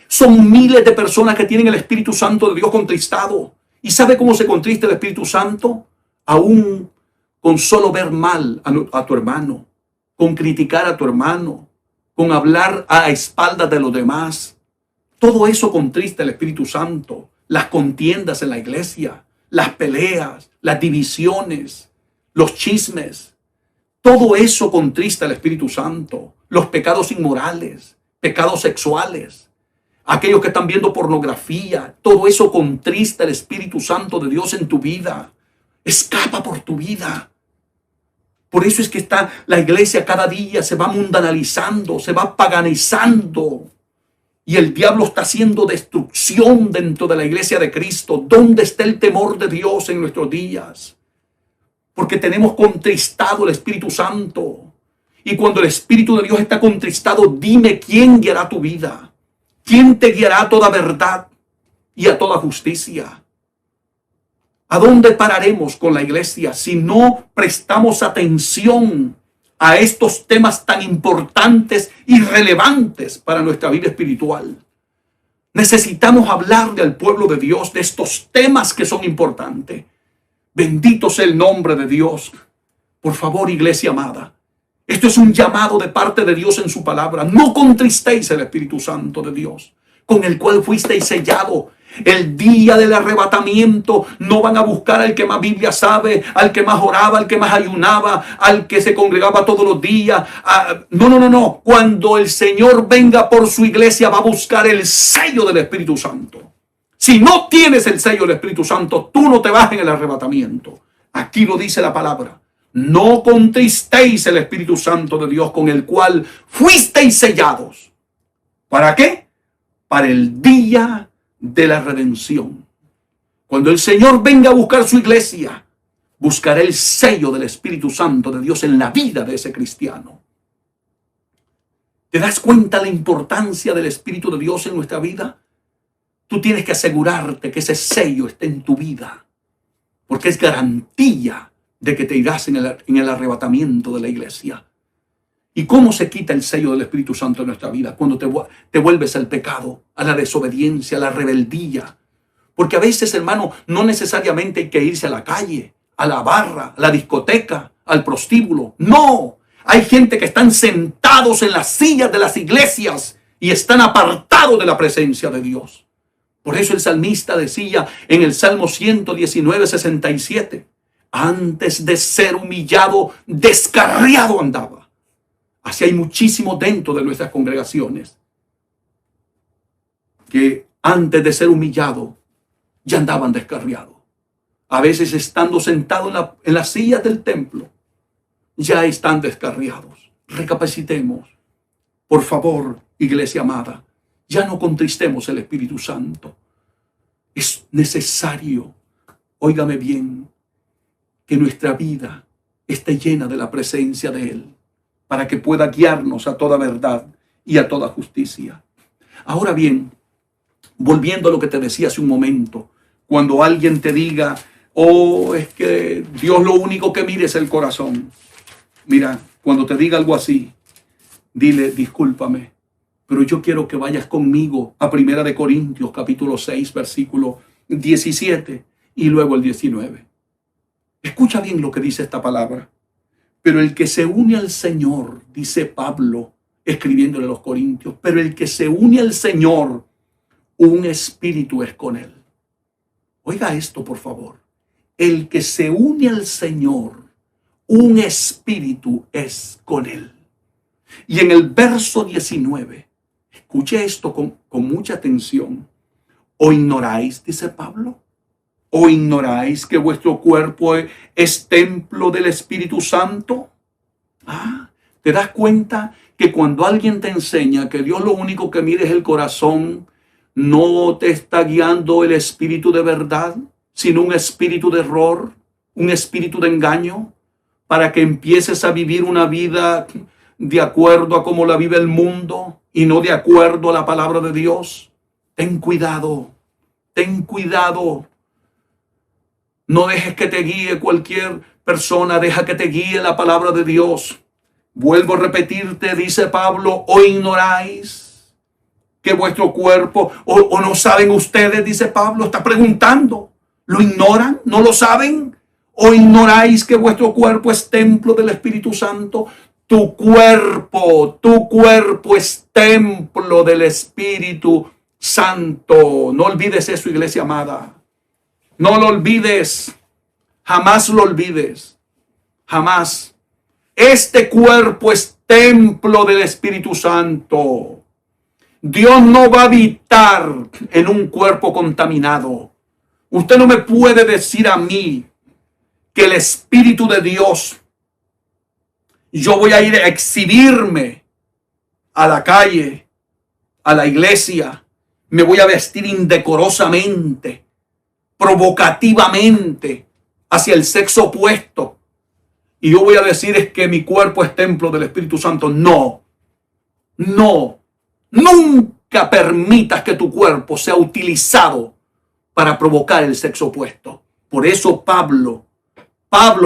Son miles de personas que tienen el Espíritu Santo de Dios contristado. ¿Y sabe cómo se contrista el Espíritu Santo? Aún con solo ver mal a tu hermano, con criticar a tu hermano, con hablar a espaldas de los demás. Todo eso contrista el Espíritu Santo. Las contiendas en la iglesia, las peleas, las divisiones, los chismes. Todo eso contrista el Espíritu Santo. Los pecados inmorales, pecados sexuales, aquellos que están viendo pornografía, todo eso contrista el Espíritu Santo de Dios en tu vida. Escapa por tu vida. Por eso es que está la iglesia cada día se va mundanalizando, se va paganizando. Y el diablo está haciendo destrucción dentro de la iglesia de Cristo. ¿Dónde está el temor de Dios en nuestros días? Porque tenemos contristado el Espíritu Santo. Y cuando el Espíritu de Dios está contristado, dime quién guiará tu vida. ¿Quién te guiará a toda verdad y a toda justicia? ¿A dónde pararemos con la iglesia si no prestamos atención a estos temas tan importantes y relevantes para nuestra vida espiritual? Necesitamos hablarle al pueblo de Dios de estos temas que son importantes. Bendito sea el nombre de Dios. Por favor, iglesia amada, esto es un llamado de parte de Dios en su palabra. No contristéis el Espíritu Santo de Dios, con el cual fuisteis sellados. El día del arrebatamiento no van a buscar al que más Biblia sabe, al que más oraba, al que más ayunaba, al que se congregaba todos los días. No. Cuando el Señor venga por su iglesia, va a buscar el sello del Espíritu Santo. Si no tienes el sello del Espíritu Santo, tú no te vas en el arrebatamiento. Aquí lo dice la palabra. No contristéis el Espíritu Santo de Dios, con el cual fuisteis sellados. ¿Para qué? Para el día de la redención. Cuando el Señor venga a buscar su iglesia, buscará el sello del Espíritu Santo de Dios en la vida de ese cristiano. ¿Te das cuenta la importancia del Espíritu de Dios en nuestra vida? Tú tienes que asegurarte que ese sello esté en tu vida, porque es garantía de que te irás en el arrebatamiento de la iglesia. ¿Y cómo se quita el sello del Espíritu Santo en nuestra vida? Cuando te vuelves al pecado, a la desobediencia, a la rebeldía. Porque a veces, hermano, no necesariamente hay que irse a la calle, a la barra, a la discoteca, al prostíbulo. No, hay gente que están sentados en las sillas de las iglesias y están apartados de la presencia de Dios. Por eso el salmista decía en el Salmo 119, 67, antes de ser humillado, descarriado andaba. Así hay muchísimo dentro de nuestras congregaciones que antes de ser humillado ya andaban descarriados. A veces estando sentados en las sillas del templo ya están descarriados. Recapacitemos. Por favor, iglesia amada, ya no contristemos el Espíritu Santo. Es necesario, óigame bien, que nuestra vida esté llena de la presencia de Él, para que pueda guiarnos a toda verdad y a toda justicia. Ahora bien, volviendo a lo que te decía hace un momento, cuando alguien te diga, O es que Dios lo único que mira es el corazón. Mira, cuando te diga algo así, dile, discúlpame, pero yo quiero que vayas conmigo a 1 Corintios capítulo 6, versículo 17 y luego el 19. Escucha bien lo que dice esta palabra. Pero el que se une al Señor, dice Pablo, escribiéndole a los Corintios, pero el que se une al Señor, un espíritu es con él. Oiga esto, por favor. El que se une al Señor, un espíritu es con él. Y en el verso 19, escuche esto con mucha atención. ¿O ignoráis, dice Pablo? ¿O ignoráis que vuestro cuerpo es templo del Espíritu Santo? ¿Te das cuenta que cuando alguien te enseña que Dios lo único que mira es el corazón, no te está guiando el espíritu de verdad, sino un espíritu de error, un espíritu de engaño, para que empieces a vivir una vida de acuerdo a cómo la vive el mundo y no de acuerdo a la palabra de Dios? Ten cuidado, ten cuidado. No dejes que te guíe cualquier persona, deja que te guíe la palabra de Dios. Vuelvo a repetirte, dice Pablo, ¿o ignoráis que vuestro cuerpo, o no saben ustedes, dice Pablo, está preguntando, ¿lo ignoran? ¿No lo saben? ¿O ignoráis que vuestro cuerpo es templo del Espíritu Santo? Tu cuerpo es templo del Espíritu Santo. No olvides eso, iglesia amada. No lo olvides, jamás lo olvides, jamás. Este cuerpo es templo del Espíritu Santo. Dios no va a habitar en un cuerpo contaminado. Usted no me puede decir a mí que el Espíritu de Dios, yo voy a ir a exhibirme a la calle, a la iglesia, me voy a vestir indecorosamente, provocativamente hacia el sexo opuesto, y yo voy a decir es que mi cuerpo es templo del Espíritu Santo. No, nunca permitas que tu cuerpo sea utilizado para provocar el sexo opuesto. Por eso Pablo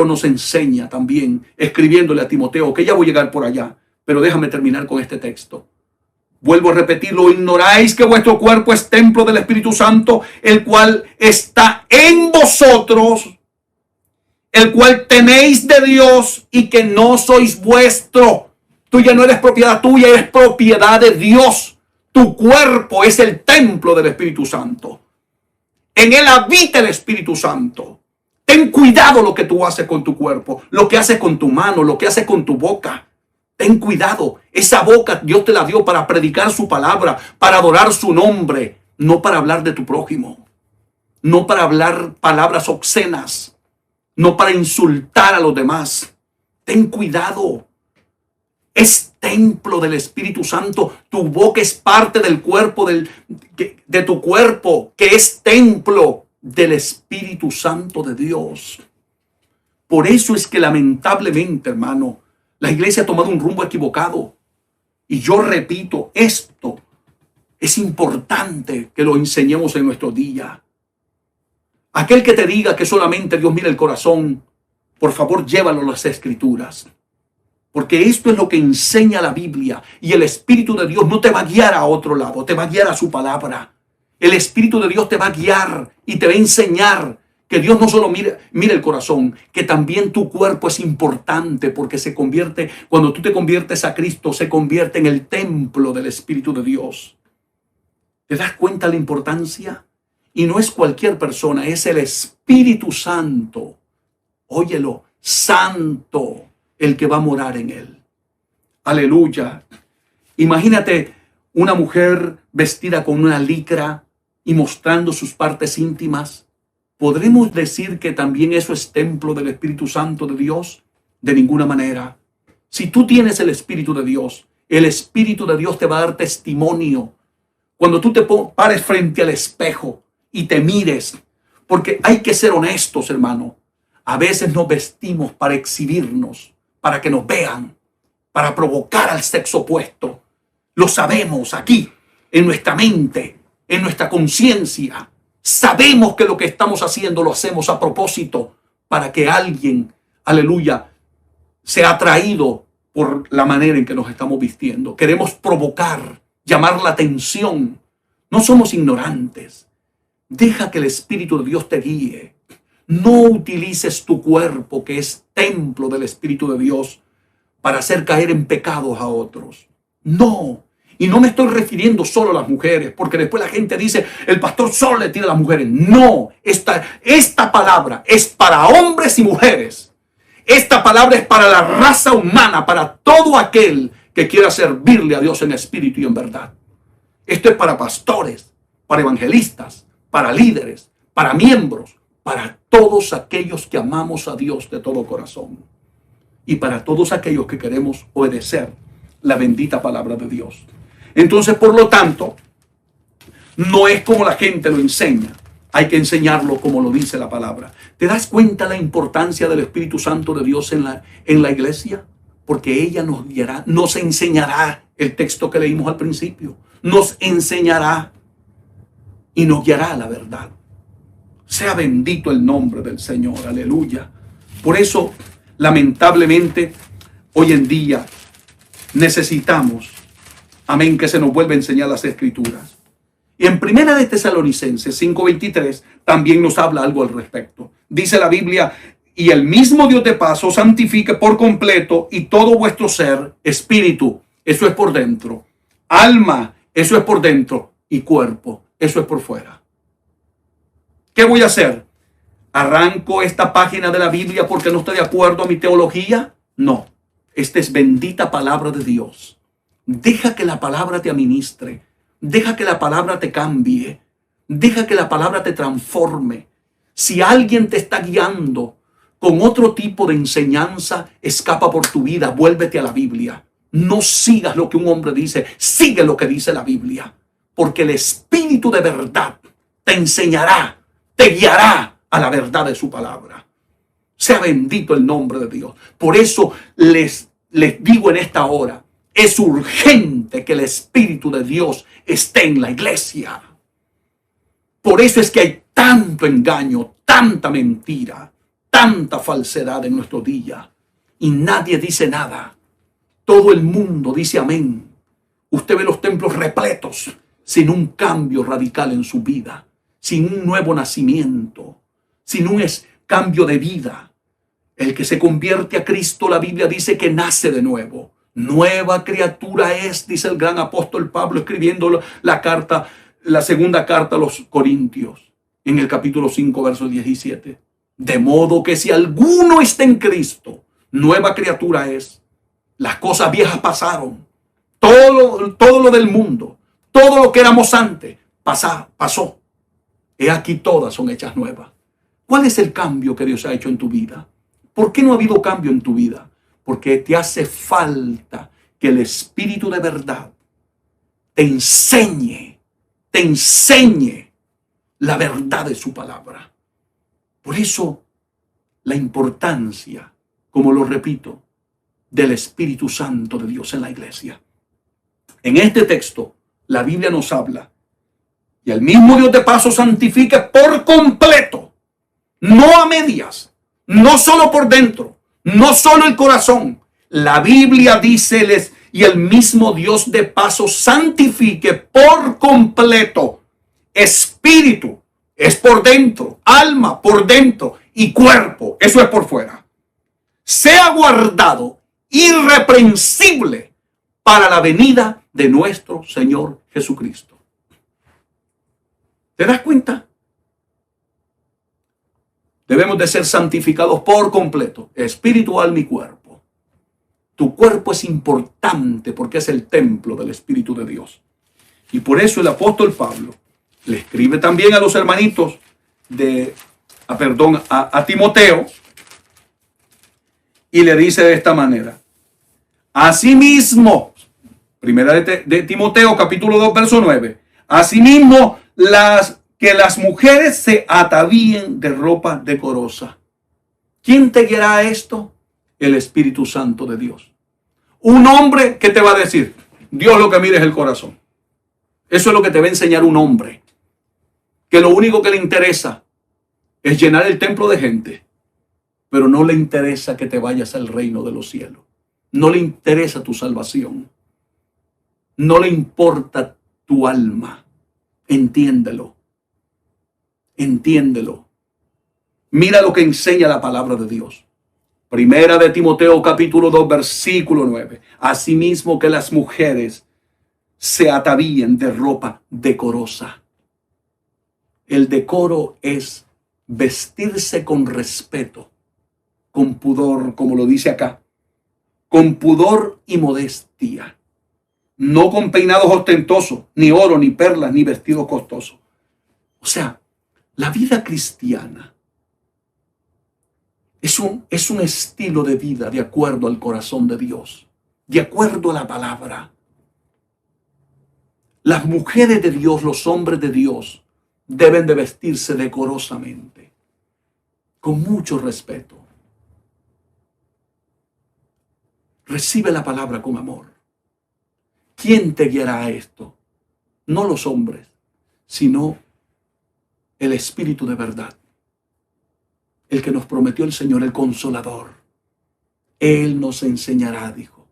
nos enseña también, escribiéndole a Timoteo, que ya voy a llegar por allá, pero déjame terminar con este texto. Vuelvo a repetirlo, ignoráis que vuestro cuerpo es templo del Espíritu Santo, el cual está en vosotros, el cual tenéis de Dios y que no sois vuestro. Tú ya no eres propiedad tuya, eres propiedad de Dios. Tu cuerpo es el templo del Espíritu Santo. En él habita el Espíritu Santo. Ten cuidado lo que tú haces con tu cuerpo, lo que haces con tu mano, lo que haces con tu boca. Ten cuidado, esa boca Dios te la dio para predicar su palabra, para adorar su nombre, no para hablar de tu prójimo, no para hablar palabras obscenas, no para insultar a los demás. Ten cuidado, es templo del Espíritu Santo. Tu boca es parte del cuerpo, de tu cuerpo, que es templo del Espíritu Santo de Dios. Por eso es que lamentablemente, hermano, la iglesia ha tomado un rumbo equivocado. Y yo repito, esto es importante que lo enseñemos en nuestros días. Aquel que te diga que solamente Dios mira el corazón, por favor, llévalo a las Escrituras. Porque esto es lo que enseña la Biblia. Y el Espíritu de Dios no te va a guiar a otro lado, te va a guiar a su palabra. El Espíritu de Dios te va a guiar y te va a enseñar que Dios no solo mira el corazón, que también tu cuerpo es importante, porque cuando tú te conviertes a Cristo, se convierte en el templo del Espíritu de Dios. ¿Te das cuenta la importancia? Y no es cualquier persona, es el Espíritu Santo. Óyelo, santo, el que va a morar en él. Aleluya. Imagínate una mujer vestida con una licra y mostrando sus partes íntimas. ¿Podremos decir que también eso es templo del Espíritu Santo de Dios? De ninguna manera. Si tú tienes el Espíritu de Dios, el Espíritu de Dios te va a dar testimonio. Cuando tú te pares frente al espejo y te mires, porque hay que ser honestos, hermano. A veces nos vestimos para exhibirnos, para que nos vean, para provocar al sexo opuesto. Lo sabemos aquí, en nuestra mente, en nuestra conciencia. Sabemos que lo que estamos haciendo lo hacemos a propósito para que alguien, aleluya, sea atraído por la manera en que nos estamos vistiendo. Queremos provocar, llamar la atención. No somos ignorantes. Deja que el Espíritu de Dios te guíe. No utilices tu cuerpo, que es templo del Espíritu de Dios, para hacer caer en pecados a otros. No. Y no me estoy refiriendo solo a las mujeres, porque después la gente dice, el pastor solo le tira a las mujeres. No, esta palabra es para hombres y mujeres. Esta palabra es para la raza humana, para todo aquel que quiera servirle a Dios en espíritu y en verdad. Esto es para pastores, para evangelistas, para líderes, para miembros, para todos aquellos que amamos a Dios de todo corazón. Y para todos aquellos que queremos obedecer la bendita palabra de Dios. Entonces, por lo tanto, no es como la gente lo enseña. Hay que enseñarlo como lo dice la palabra. ¿Te das cuenta la importancia del Espíritu Santo de Dios en la iglesia? Porque ella nos guiará, nos enseñará el texto que leímos al principio. Nos enseñará y nos guiará a la verdad. Sea bendito el nombre del Señor. Aleluya. Por eso, lamentablemente, hoy en día necesitamos, amén, que se nos vuelva a enseñar las Escrituras. Y en Primera de Tesalonicenses 5:23 también nos habla algo al respecto. Dice la Biblia, y el mismo Dios de paz os santifique por completo, y todo vuestro ser, espíritu, eso es por dentro, alma, eso es por dentro, y cuerpo, eso es por fuera. ¿Qué voy a hacer? ¿Arranco esta página de la Biblia porque no estoy de acuerdo a mi teología? No, esta es bendita palabra de Dios. Deja que la palabra te administre. Deja que la palabra te cambie. Deja que la palabra te transforme. Si alguien te está guiando con otro tipo de enseñanza, escapa por tu vida. Vuélvete a la Biblia. No sigas lo que un hombre dice. Sigue lo que dice la Biblia. Porque el Espíritu de verdad te enseñará, te guiará a la verdad de su palabra. Sea bendito el nombre de Dios. Por eso les digo en esta hora, es urgente que el Espíritu de Dios esté en la iglesia. Por eso es que hay tanto engaño, tanta mentira, tanta falsedad en nuestro día. Y nadie dice nada. Todo el mundo dice amén. Usted ve los templos repletos sin un cambio radical en su vida, sin un nuevo nacimiento, sin un cambio de vida. El que se convierte a Cristo, la Biblia dice que nace de nuevo. Nueva criatura es, dice el gran apóstol Pablo, escribiendo la segunda carta a los Corintios, en el capítulo 5, verso 17. De modo que si alguno está en Cristo, nueva criatura es. Las cosas viejas pasaron. Todo lo del mundo, todo lo que éramos antes, pasó. He aquí todas son hechas nuevas. ¿Cuál es el cambio que Dios ha hecho en tu vida? ¿Por qué no ha habido cambio en tu vida? Porque te hace falta que el Espíritu de verdad te enseñe la verdad de su palabra. Por eso, la importancia, como lo repito, del Espíritu Santo de Dios en la iglesia. En este texto, la Biblia nos habla, y el mismo Dios de paz os santifique por completo, no a medias, no solo por dentro, no solo el corazón. La Biblia dice, y el mismo Dios de paz os santifique por completo. Espíritu es por dentro, alma por dentro y cuerpo, eso es por fuera. Sea guardado irreprensible para la venida de nuestro Señor Jesucristo. ¿Te das cuenta? Debemos de ser santificados por completo, espíritu, alma y cuerpo. Tu cuerpo es importante porque es el templo del Espíritu de Dios. Y por eso el apóstol Pablo le escribe también a los hermanitos a Timoteo, y le dice de esta manera: asimismo, primera de Timoteo capítulo 2 verso 9, asimismo que las mujeres se atavíen de ropa decorosa. ¿Quién te guiará a esto? El Espíritu Santo de Dios. Un hombre que te va a decir, Dios lo que mira es el corazón. Eso es lo que te va a enseñar un hombre que lo único que le interesa es llenar el templo de gente, pero no le interesa que te vayas al reino de los cielos. No le interesa tu salvación. No le importa tu alma. Entiéndelo. Entiéndelo. Mira lo que enseña la palabra de Dios. Primera de Timoteo capítulo 2 versículo 9. Asimismo que las mujeres se atavíen de ropa decorosa. El decoro es vestirse con respeto, con pudor, como lo dice acá, con pudor y modestia, no con peinados ostentosos, ni oro, ni perlas, ni vestidos costosos. O sea, la vida cristiana es un estilo de vida de acuerdo al corazón de Dios, de acuerdo a la palabra. Las mujeres de Dios, los hombres de Dios, deben de vestirse decorosamente, con mucho respeto. Recibe la palabra con amor. ¿Quién te guiará a esto? No los hombres, sino el Espíritu de verdad. El que nos prometió el Señor, el Consolador. Él nos enseñará, dijo.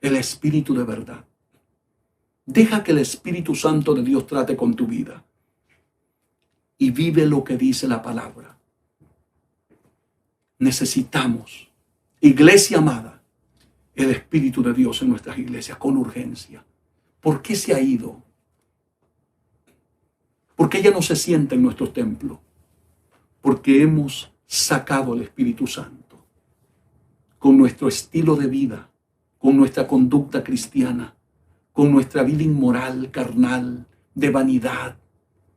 El Espíritu de verdad. Deja que el Espíritu Santo de Dios trate con tu vida. Y vive lo que dice la palabra. Necesitamos, iglesia amada, el Espíritu de Dios en nuestras iglesias con urgencia. ¿Por qué se ha ido? ¿Por qué ya no se sienta en nuestros templos? Porque hemos sacado al Espíritu Santo con nuestro estilo de vida, con nuestra conducta cristiana, con nuestra vida inmoral, carnal, de vanidad,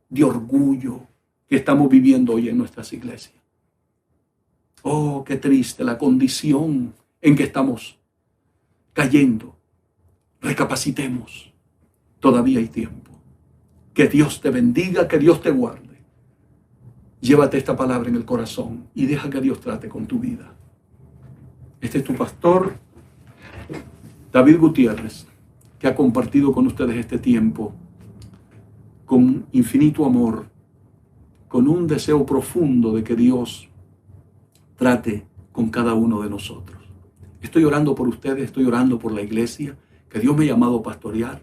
de orgullo que estamos viviendo hoy en nuestras iglesias. Oh, qué triste la condición en que estamos cayendo. Recapacitemos. Todavía hay tiempo. Que Dios te bendiga, que Dios te guarde. Llévate esta palabra en el corazón y deja que Dios trate con tu vida. Este es tu pastor, David Gutiérrez, que ha compartido con ustedes este tiempo con infinito amor, con un deseo profundo de que Dios trate con cada uno de nosotros. Estoy orando por ustedes, estoy orando por la iglesia que Dios me ha llamado a pastorear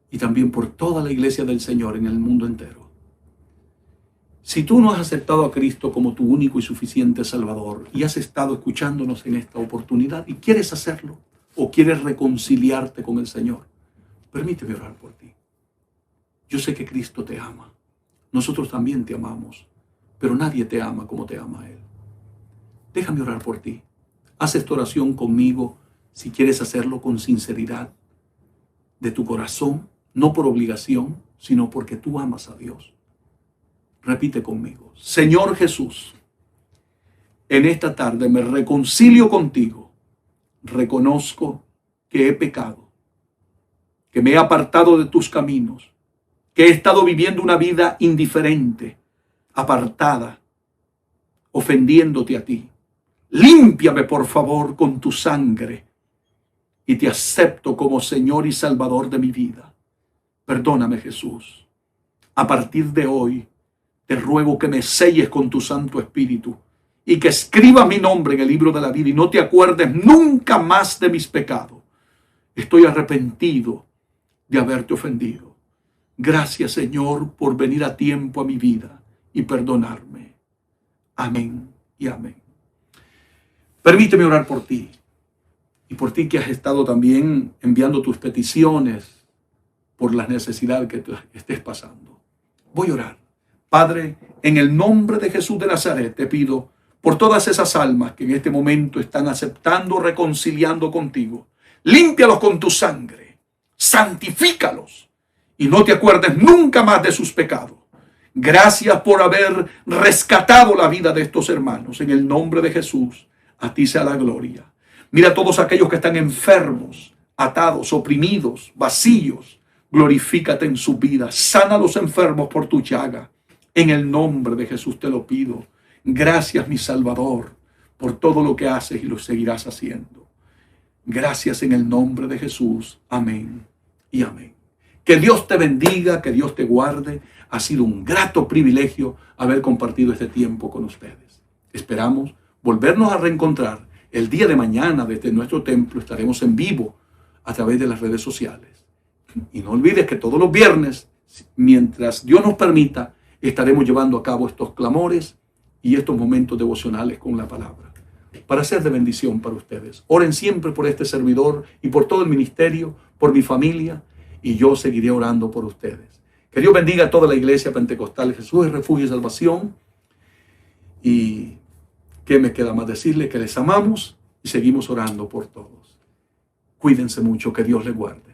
y también por toda la iglesia del Señor en el mundo entero. Si tú no has aceptado a Cristo como tu único y suficiente Salvador y has estado escuchándonos en esta oportunidad y quieres hacerlo o quieres reconciliarte con el Señor, permíteme orar por ti. Yo sé que Cristo te ama. Nosotros también te amamos, pero nadie te ama como te ama Él. Déjame orar por ti. Haz esta oración conmigo si quieres hacerlo con sinceridad de tu corazón, no por obligación, sino porque tú amas a Dios. Repite conmigo. Señor Jesús, en esta tarde me reconcilio contigo. Reconozco que he pecado, que me he apartado de tus caminos, que he estado viviendo una vida indiferente, apartada, ofendiéndote a ti. Límpiame, por favor, con tu sangre y te acepto como Señor y Salvador de mi vida. Perdóname, Jesús. A partir de hoy, te ruego que me selles con tu Santo Espíritu y que escribas mi nombre en el libro de la vida y no te acuerdes nunca más de mis pecados. Estoy arrepentido de haberte ofendido. Gracias, Señor, por venir a tiempo a mi vida y perdonarme. Amén y amén. Permíteme orar por ti y por ti que has estado también enviando tus peticiones por las necesidades que estés pasando. Voy a orar. Padre, en el nombre de Jesús de Nazaret te pido por todas esas almas que en este momento están aceptando, reconciliando contigo. Límpialos con tu sangre, santifícalos y no te acuerdes nunca más de sus pecados. Gracias por haber rescatado la vida de estos hermanos. En el nombre de Jesús, a ti sea la gloria. Mira a todos aquellos que están enfermos, atados, oprimidos, vacíos. Glorifícate en su vida. Sana a los enfermos por tu llaga. En el nombre de Jesús te lo pido. Gracias, mi Salvador, por todo lo que haces y lo seguirás haciendo. Gracias en el nombre de Jesús. Amén y amén. Que Dios te bendiga, que Dios te guarde. Ha sido un grato privilegio haber compartido este tiempo con ustedes. Esperamos volvernos a reencontrar el día de mañana desde nuestro templo. Estaremos en vivo a través de las redes sociales. Y no olvides que todos los viernes, mientras Dios nos permita, estaremos llevando a cabo estos clamores y estos momentos devocionales con la palabra, para ser de bendición para ustedes. Oren siempre por este servidor y por todo el ministerio, por mi familia, y yo seguiré orando por ustedes. Que Dios bendiga a toda la iglesia pentecostal. Jesús es refugio y salvación. Y ¿qué me queda más decirle? Que les amamos y seguimos orando por todos. Cuídense mucho, que Dios les guarde.